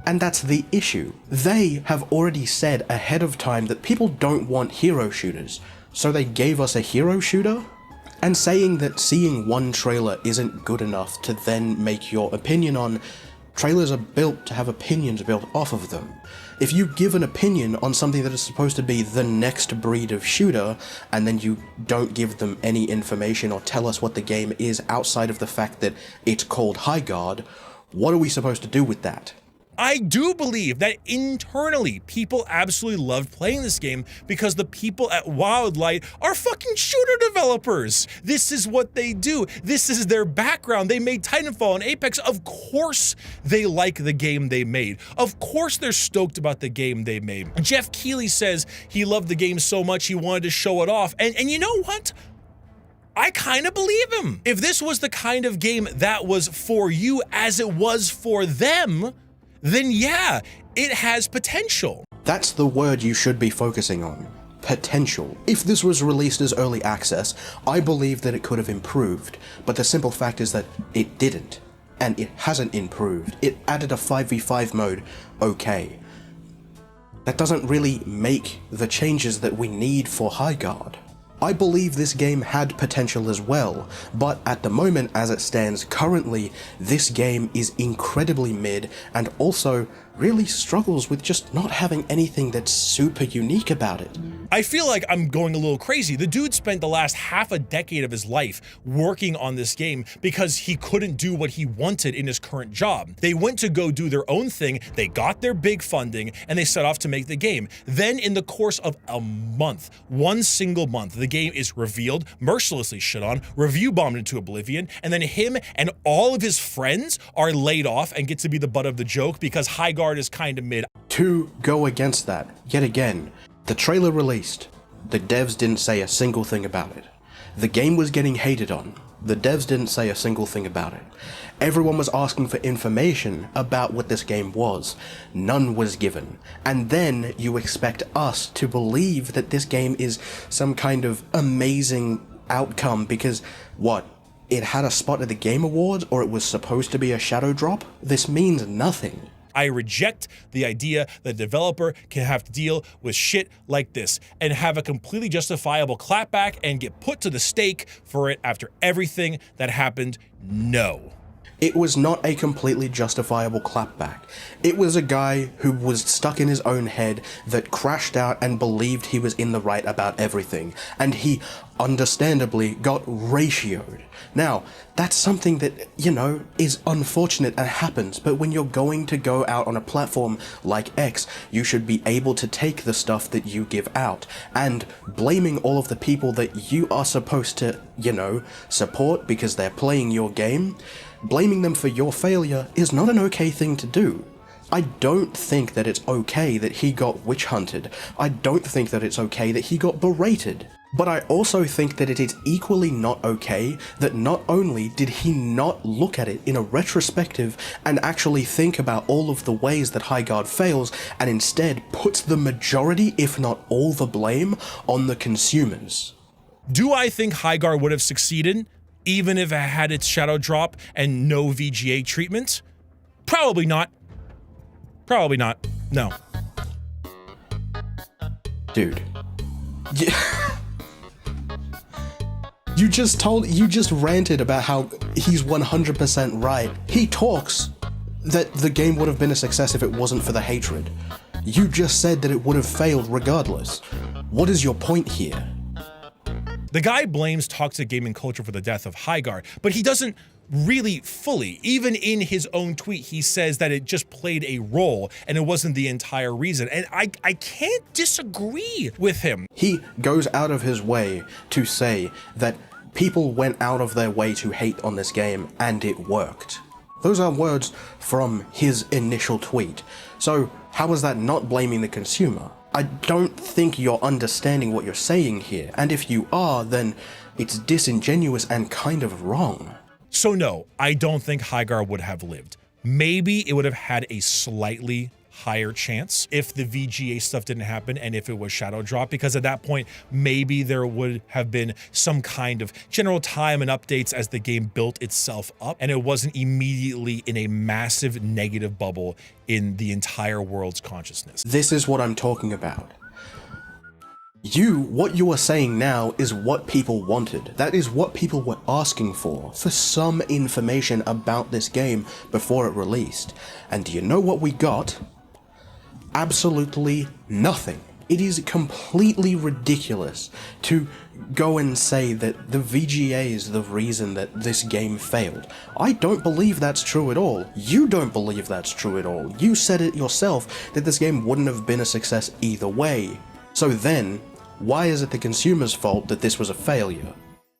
And that's the issue. They have already said ahead of time that people don't want hero shooters, so they gave us a hero shooter? And saying that seeing one trailer isn't good enough to then make your opinion on, trailers are built to have opinions built off of them. If you give an opinion on something that is supposed to be the next breed of shooter, and then you don't give them any information or tell us what the game is outside of the fact that it's called Highguard, what are we supposed to do with that? I do believe that internally people absolutely loved playing this game because the people at Wildlight are fucking shooter developers. This is what they do. This is their background. They made Titanfall and Apex. Of course they like the game they made. Of course they're stoked about the game they made. Jeff Keighley says he loved the game so much he wanted to show it off. And you know what? I kind of believe him. If this was the kind of game that was for you as it was for them, then yeah, it has potential. That's the word you should be focusing on. Potential. If this was released as early access, I believe that it could have improved, but the simple fact is that it didn't, and it hasn't improved. It added a 5v5 mode, okay. That doesn't really make the changes that we need for Highguard. I believe this game had potential as well, but at the moment as it stands currently, this game is incredibly mid and also really struggles with just not having anything that's super unique about it. I feel like I'm going a little crazy. The dude spent the last half a decade of his life working on this game because he couldn't do what he wanted in his current job. They went to go do their own thing, they got their big funding, and they set off to make the game. Then in the course of a month, one single month, the game is revealed, mercilessly shit on, review bombed into oblivion, and then him and all of his friends are laid off and get to be the butt of the joke because Highguard is kind of mid. To go against that, yet again, the trailer released. The devs didn't say a single thing about it. The game was getting hated on. The devs didn't say a single thing about it. Everyone was asking for information about what this game was. None was given. And then you expect us to believe that this game is some kind of amazing outcome because, what? It had a spot at the Game Awards or it was supposed to be a shadow drop? This means nothing. I reject the idea that a developer can have to deal with shit like this and have a completely justifiable clapback and get put to the stake for it after everything that happened. No. It was not a completely justifiable clapback. It was a guy who was stuck in his own head that crashed out and believed he was in the right about everything, and he understandably got ratioed. Now, that's something that, you know, is unfortunate and happens, but when you're going to go out on a platform like X, you should be able to take the stuff that you give out, and blaming all of the people that you are supposed to, you know, support because they're playing your game, blaming them for your failure is not an okay thing to do. I don't think that it's okay that he got witch hunted. I don't think that it's okay that he got berated. But I also think that it is equally not okay that not only did he not look at it in a retrospective and actually think about all of the ways that Highguard fails and instead puts the majority, if not all the blame, on the consumers. Do I think Highguard would have succeeded even if it had its shadow drop and no VGA treatment? Probably not. Probably not. No. Dude. You just ranted about how he's 100% right. He talks that the game would have been a success if it wasn't for the hatred. You just said that it would have failed regardless. What is your point here? The guy blames toxic gaming culture for the death of Highguard, but he doesn't really fully. Even in his own tweet, he says that it just played a role and it wasn't the entire reason. And I can't disagree with him. He goes out of his way to say that people went out of their way to hate on this game and it worked. Those are words from his initial tweet. So how is that not blaming the consumer? I don't think you're understanding what you're saying here, and if you are, then it's disingenuous and kind of wrong. So no, I don't think Highguard would have lived. Maybe it would have had a slightly higher chance if the VGA stuff didn't happen and if it was shadow drop, because at that point, maybe there would have been some kind of general time and updates as the game built itself up and it wasn't immediately in a massive negative bubble in the entire world's consciousness. This is what I'm talking about. What you are saying now is what people wanted. That is what people were asking for some information about this game before it released. And do you know what we got? Absolutely nothing. It is completely ridiculous to go and say that the VGA is the reason that this game failed. I don't believe that's true at all. You don't believe that's true at all. You said it yourself that this game wouldn't have been a success either way. So then, why is it the consumer's fault that this was a failure?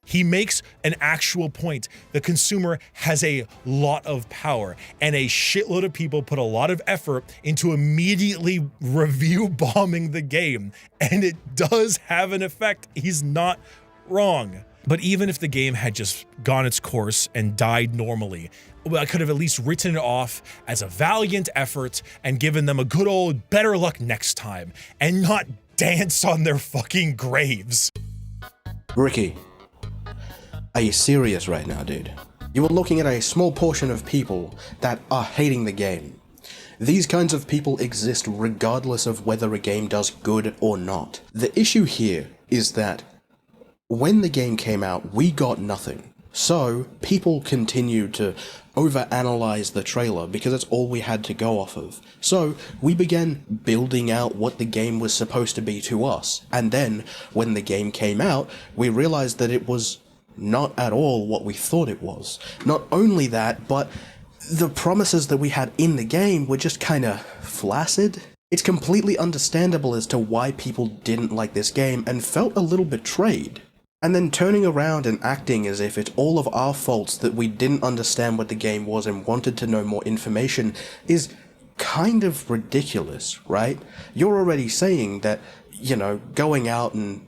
He makes an actual point. The consumer has a lot of power, and a shitload of people put a lot of effort into immediately review bombing the game, and it does have an effect. He's not wrong. But even if the game had just gone its course and died normally, I could have at least written it off as a valiant effort and given them a good old better luck next time, and not dance on their fucking graves. Brickey, are you serious right now, dude? You are looking at a small portion of people that are hating the game. These kinds of people exist regardless of whether a game does good or not. The issue here is that when the game came out, we got nothing. So people continued to overanalyze the trailer because it's all we had to go off of. So we began building out what the game was supposed to be to us. And then when the game came out, we realized that it was not at all what we thought it was. Not only that, but the promises that we had in the game were just kinda flaccid. It's completely understandable as to why people didn't like this game and felt a little betrayed. And then turning around and acting as if it's all of our faults that we didn't understand what the game was and wanted to know more information is kind of ridiculous, right? You're already saying that, you know, going out and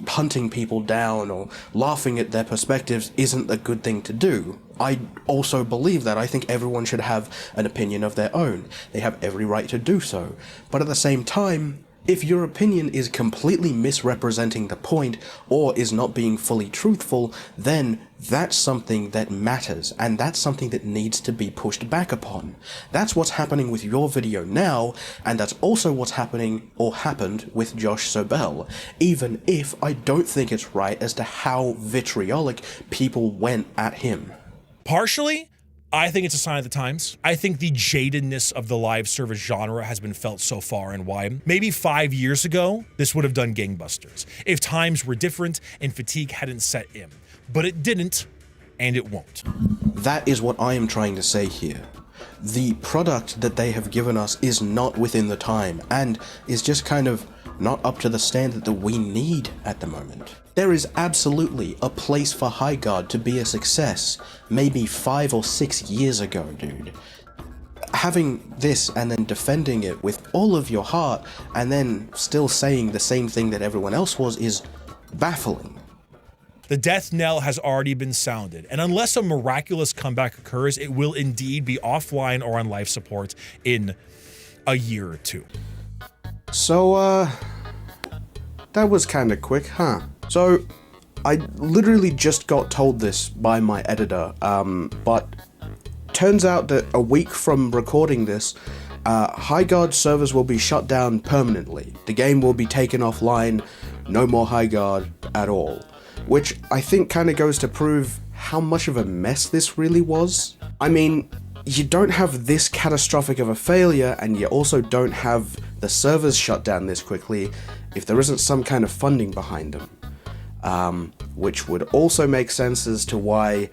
hunting people down or laughing at their perspectives isn't a good thing to do. I also believe that. I think everyone should have an opinion of their own. They have every right to do so. But at the same time, if your opinion is completely misrepresenting the point or is not being fully truthful, then that's something that matters, and that's something that needs to be pushed back upon. That's what's happening with your video now, and that's also what's happening or happened with Josh Sobel, even if I don't think it's right as to how vitriolic people went at him. Partially, I think it's a sign of the times. I think the jadedness of the live service genre has been felt so far and wide. Maybe 5 years ago, this would have done gangbusters if times were different and fatigue hadn't set in. But it didn't, and it won't. That is what I am trying to say here. The product that they have given us is not within the time, and is just kind of not up to the standard that we need at the moment. There is absolutely a place for Highguard to be a success, maybe 5 or 6 years ago, dude. Having this and then defending it with all of your heart and then still saying the same thing that everyone else was is baffling. The death knell has already been sounded, and unless a miraculous comeback occurs, it will indeed be offline or on life support in a year or two. So, that was kinda quick, huh? So, I literally just got told this by my editor, but turns out that a week from recording this, Highguard servers will be shut down permanently. The game will be taken offline, no more Highguard at all. Which I think kinda goes to prove how much of a mess this really was. I mean, you don't have this catastrophic of a failure, and you also don't have the servers shut down this quickly if there isn't some kind of funding behind them. Which would also make sense as to why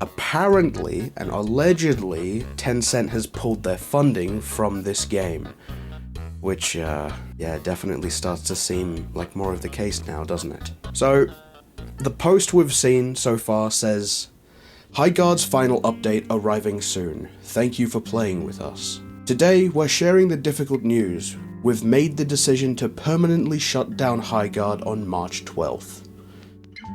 apparently and allegedly Tencent has pulled their funding from this game. Which, yeah, definitely starts to seem like more of the case now, doesn't it? So, the post we've seen so far says, Highguard's final update arriving soon. Thank you for playing with us. Today, we're sharing the difficult news. We've made the decision to permanently shut down Highguard on March 12th.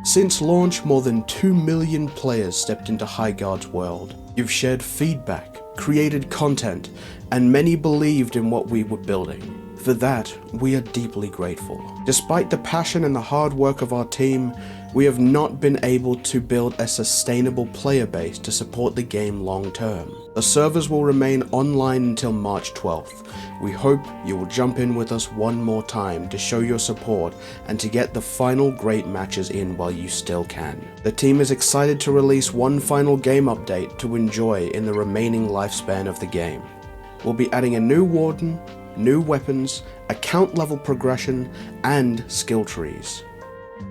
Since launch, more than 2 million players stepped into Highguard's world. You've shared feedback, created content, and many believed in what we were building. For that, we are deeply grateful. Despite the passion and the hard work of our team, we have not been able to build a sustainable player base to support the game long term. The servers will remain online until March 12th. We hope you will jump in with us one more time to show your support and to get the final great matches in while you still can. The team is excited to release one final game update to enjoy in the remaining lifespan of the game. We'll be adding a new warden, new weapons, account level progression, and skill trees.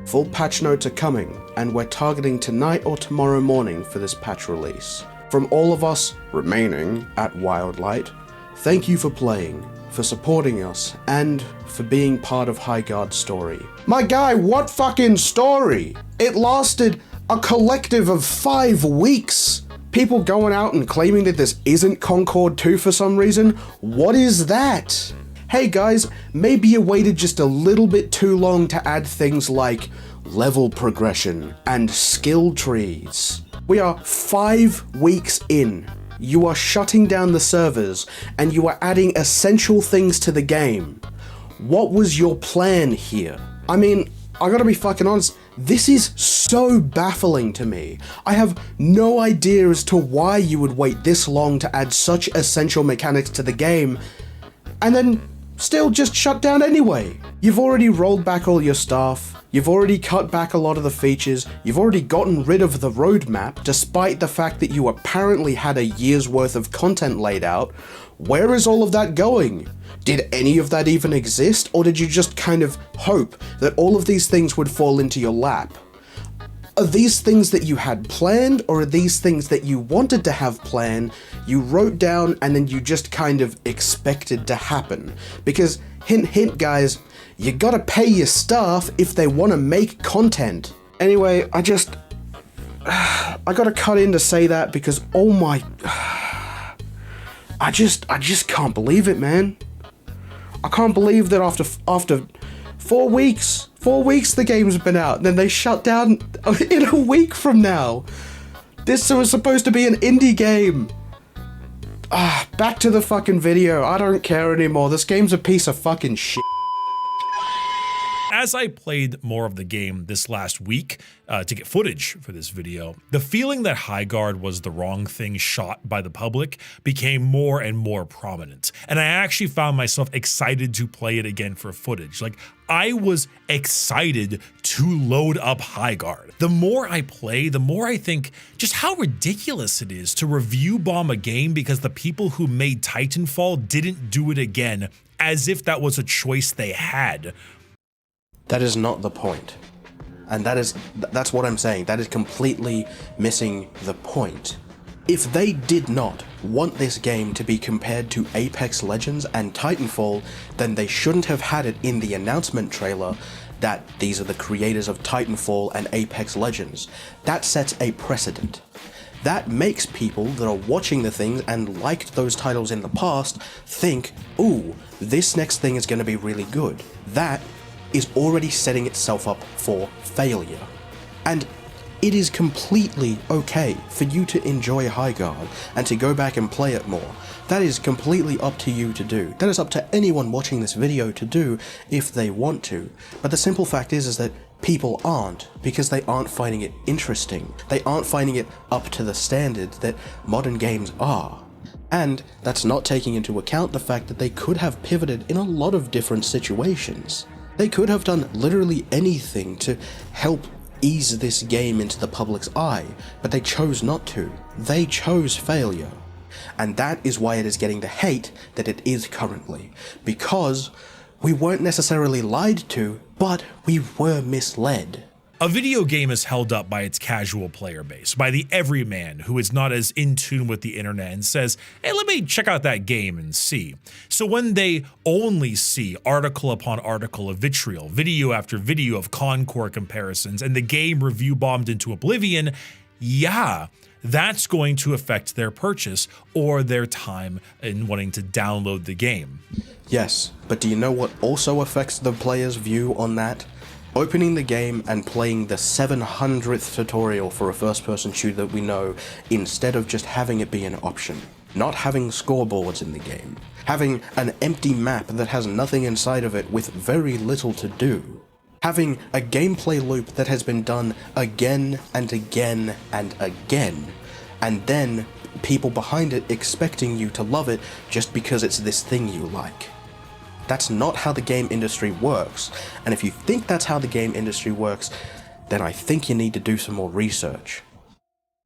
Full patch notes are coming, and we're targeting tonight or tomorrow morning for this patch release. From all of us remaining at Wildlight, thank you for playing, for supporting us, and for being part of Highguard's story. My guy, what fucking story? It lasted a collective of 5 weeks. People going out and claiming that this isn't Concord 2 for some reason? What is that? Hey guys, maybe you waited just a little bit too long to add things like level progression and skill trees. We are 5 weeks in. You are shutting down the servers and you are adding essential things to the game. What was your plan here? I mean, I gotta be fucking honest, this is so baffling to me. I have no idea as to why you would wait this long to add such essential mechanics to the game and then still just shut down anyway. You've already rolled back all your staff, you've already cut back a lot of the features, you've already gotten rid of the roadmap despite the fact that you apparently had a year's worth of content laid out. Where is all of that going? Did any of that even exist, or did you just kind of hope that all of these things would fall into your lap? Are these things that you had planned, or are these things that you wanted to have planned, you wrote down, and then you just kind of expected to happen? Because, hint hint guys, you gotta pay your staff if they want to make content. Anyway, I gotta cut in to say that because, oh my... I just can't believe it, man. I can't believe that after 4 weeks the game's been out, and then they shut down in a week from now. This was supposed to be an indie game. Back to the fucking video. I don't care anymore. This game's a piece of fucking shit. As I played more of the game this last week to get footage for this video, the feeling that Highguard was the wrong thing shot by the public became more and more prominent. And I actually found myself excited to play it again for footage. Like, I was excited to load up Highguard. The more I play, the more I think just how ridiculous it is to review bomb a game because the people who made Titanfall didn't do it again, as if that was a choice they had. That is not the point. And that's what I'm saying. That is completely missing the point. If they did not want this game to be compared to Apex Legends and Titanfall, then they shouldn't have had it in the announcement trailer that these are the creators of Titanfall and Apex Legends. That sets a precedent. That makes people that are watching the things and liked those titles in the past think, ooh, this next thing is going to be really good. That is already setting itself up for failure. And it is completely okay for you to enjoy Highguard and to go back and play it more. That is completely up to you to do. That is up to anyone watching this video to do if they want to. But the simple fact is that people aren't, because they aren't finding it interesting. They aren't finding it up to the standard that modern games are. And that's not taking into account the fact that they could have pivoted in a lot of different situations. They could have done literally anything to help ease this game into the public's eye, but they chose not to. They chose failure. And that is why it is getting the hate that it is currently. Because we weren't necessarily lied to, but we were misled. A video game is held up by its casual player base, by the everyman who is not as in tune with the internet and says, hey, let me check out that game and see. So when they only see article upon article of vitriol, video after video of Concord comparisons, and the game review bombed into oblivion, yeah, that's going to affect their purchase or their time in wanting to download the game. Yes, but do you know what also affects the player's view on that? Opening the game and playing the 700th tutorial for a first-person shooter that we know, instead of just having it be an option. Not having scoreboards in the game. Having an empty map that has nothing inside of it with very little to do. Having a gameplay loop that has been done again and again and again. And then people behind it expecting you to love it just because it's this thing you like. That's not how the game industry works, and if you think that's how the game industry works, then I think you need to do some more research.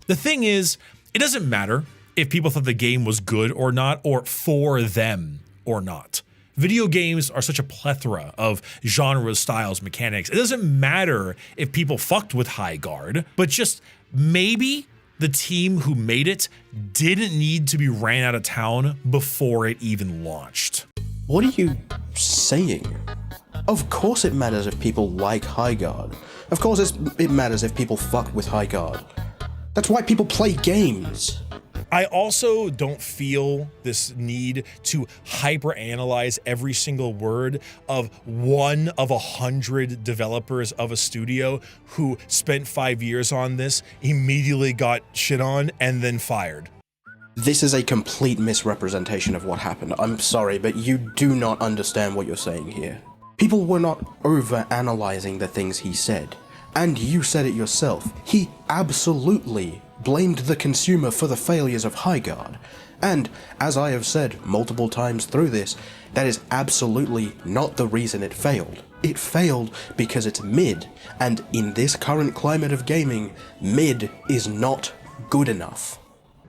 The thing is, it doesn't matter if people thought the game was good or not, or for them or not. Video games are such a plethora of genres, styles, mechanics. It doesn't matter if people fucked with Highguard, but just maybe the team who made it didn't need to be ran out of town before it even launched. What are you saying? Of course it matters if people like Highguard. Of course it matters if people fuck with Highguard. That's why people play games. I also don't feel this need to hyper-analyze every single word of one of 100 developers of a studio who spent 5 years on this, immediately got shit on, and then fired. This is a complete misrepresentation of what happened. I'm sorry, but you do not understand what you're saying here. People were not over-analyzing the things he said. And you said it yourself. He absolutely blamed the consumer for the failures of Highguard. And, as I have said multiple times through this, that is absolutely not the reason it failed. It failed because it's mid, and in this current climate of gaming, mid is not good enough.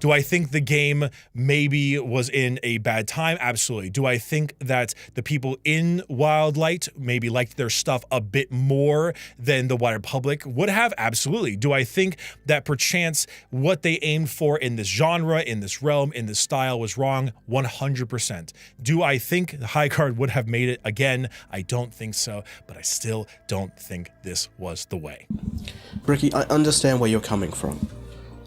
Do I think the game maybe was in a bad time? Absolutely. Do I think that the people in Wildlight maybe liked their stuff a bit more than the wider public would have? Absolutely. Do I think that perchance what they aimed for in this genre, in this realm, in this style was wrong? 100%. Do I think Highguard would have made it again? I don't think so, but I still don't think this was the way. Brickey, I understand where you're coming from.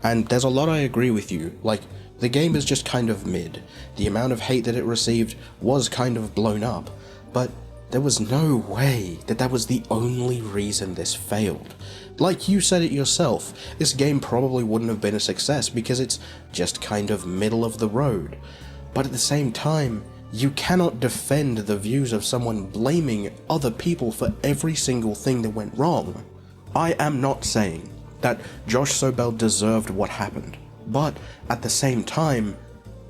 And there's a lot I agree with you, like, the game is just kind of mid. The amount of hate that it received was kind of blown up, but there was no way that that was the only reason this failed. Like you said it yourself, this game probably wouldn't have been a success because it's just kind of middle of the road. But at the same time, you cannot defend the views of someone blaming other people for every single thing that went wrong. I am not saying that Josh Sobel deserved what happened. But at the same time,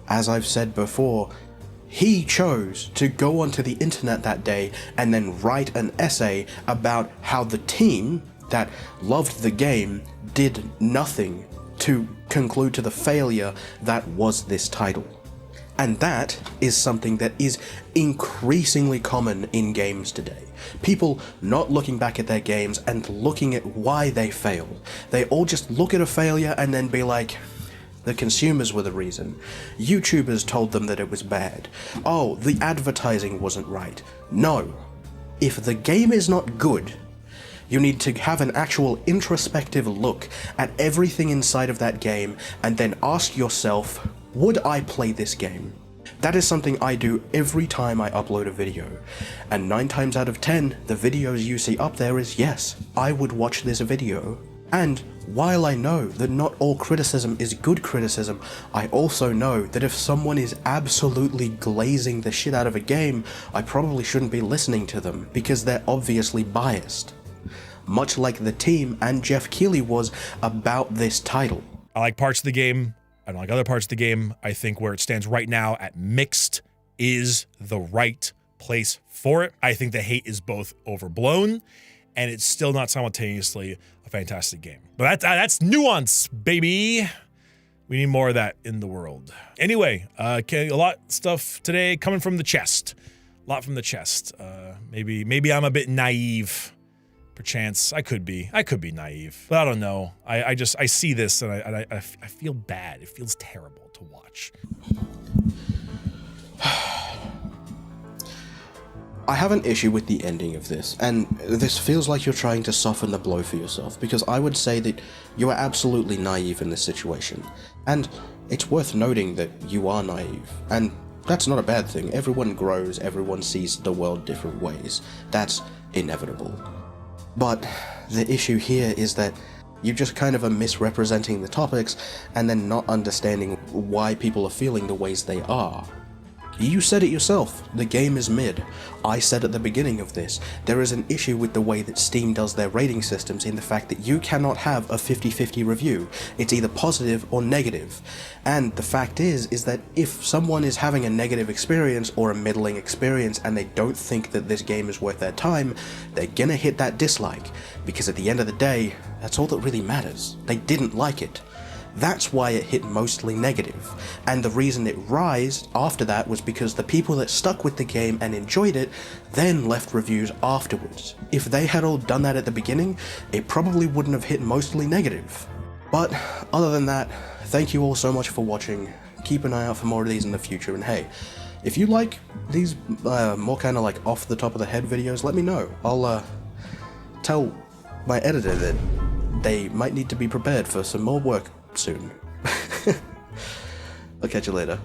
as I've said before, he chose to go onto the internet that day and then write an essay about how the team that loved the game did nothing to conclude to the failure that was this title. And that is something that is increasingly common in games today. People not looking back at their games and looking at why they failed. They all just look at a failure and then be like, the consumers were the reason. YouTubers told them that it was bad. Oh, the advertising wasn't right. No. If the game is not good, you need to have an actual introspective look at everything inside of that game and then ask yourself, would I play this game? That is something I do every time I upload a video, and 9 times out of 10, the videos you see up there is yes, I would watch this video. And while I know that not all criticism is good criticism, I also know that if someone is absolutely glazing the shit out of a game, I probably shouldn't be listening to them, because they're obviously biased. Much like the team and Jeff Keighley was about this title. I like parts of the game. I don't like other parts of the game. I think where it stands right now at mixed is the right place for it. I think the hate is both overblown and it's still not simultaneously a fantastic game. But that's nuance, baby. We need more of that in the world. Anyway, a lot of stuff today coming from the chest. A lot from the chest. Maybe I'm a bit naive. Perchance I could be naive, but I don't know. I see this and I feel bad. It feels terrible to watch. I have an issue with the ending of this, and this feels like you're trying to soften the blow for yourself, because I would say that you are absolutely naive in this situation, and it's worth noting that you are naive, and that's not a bad thing. Everyone grows, everyone sees the world different ways. That's inevitable. But the issue here is that you just kind of are misrepresenting the topics and then not understanding why people are feeling the ways they are. You said it yourself, the game is mid. I said at the beginning of this, there is an issue with the way that Steam does their rating systems in the fact that you cannot have a 50-50 review. It's either positive or negative. And the fact is that if someone is having a negative experience or a middling experience and they don't think that this game is worth their time, they're gonna hit that dislike. Because at the end of the day, that's all that really matters. They didn't like it. That's why it hit mostly negative, and the reason it rised after that was because the people that stuck with the game and enjoyed it then left reviews afterwards. If they had all done that at the beginning, it probably wouldn't have hit mostly negative. But other than that, thank you all so much for watching. Keep an eye out for more of these in the future, and hey, if you like these more kind of like off the top of the head videos, let me know. I'll tell my editor that they might need to be prepared for some more work soon. I'll catch you later.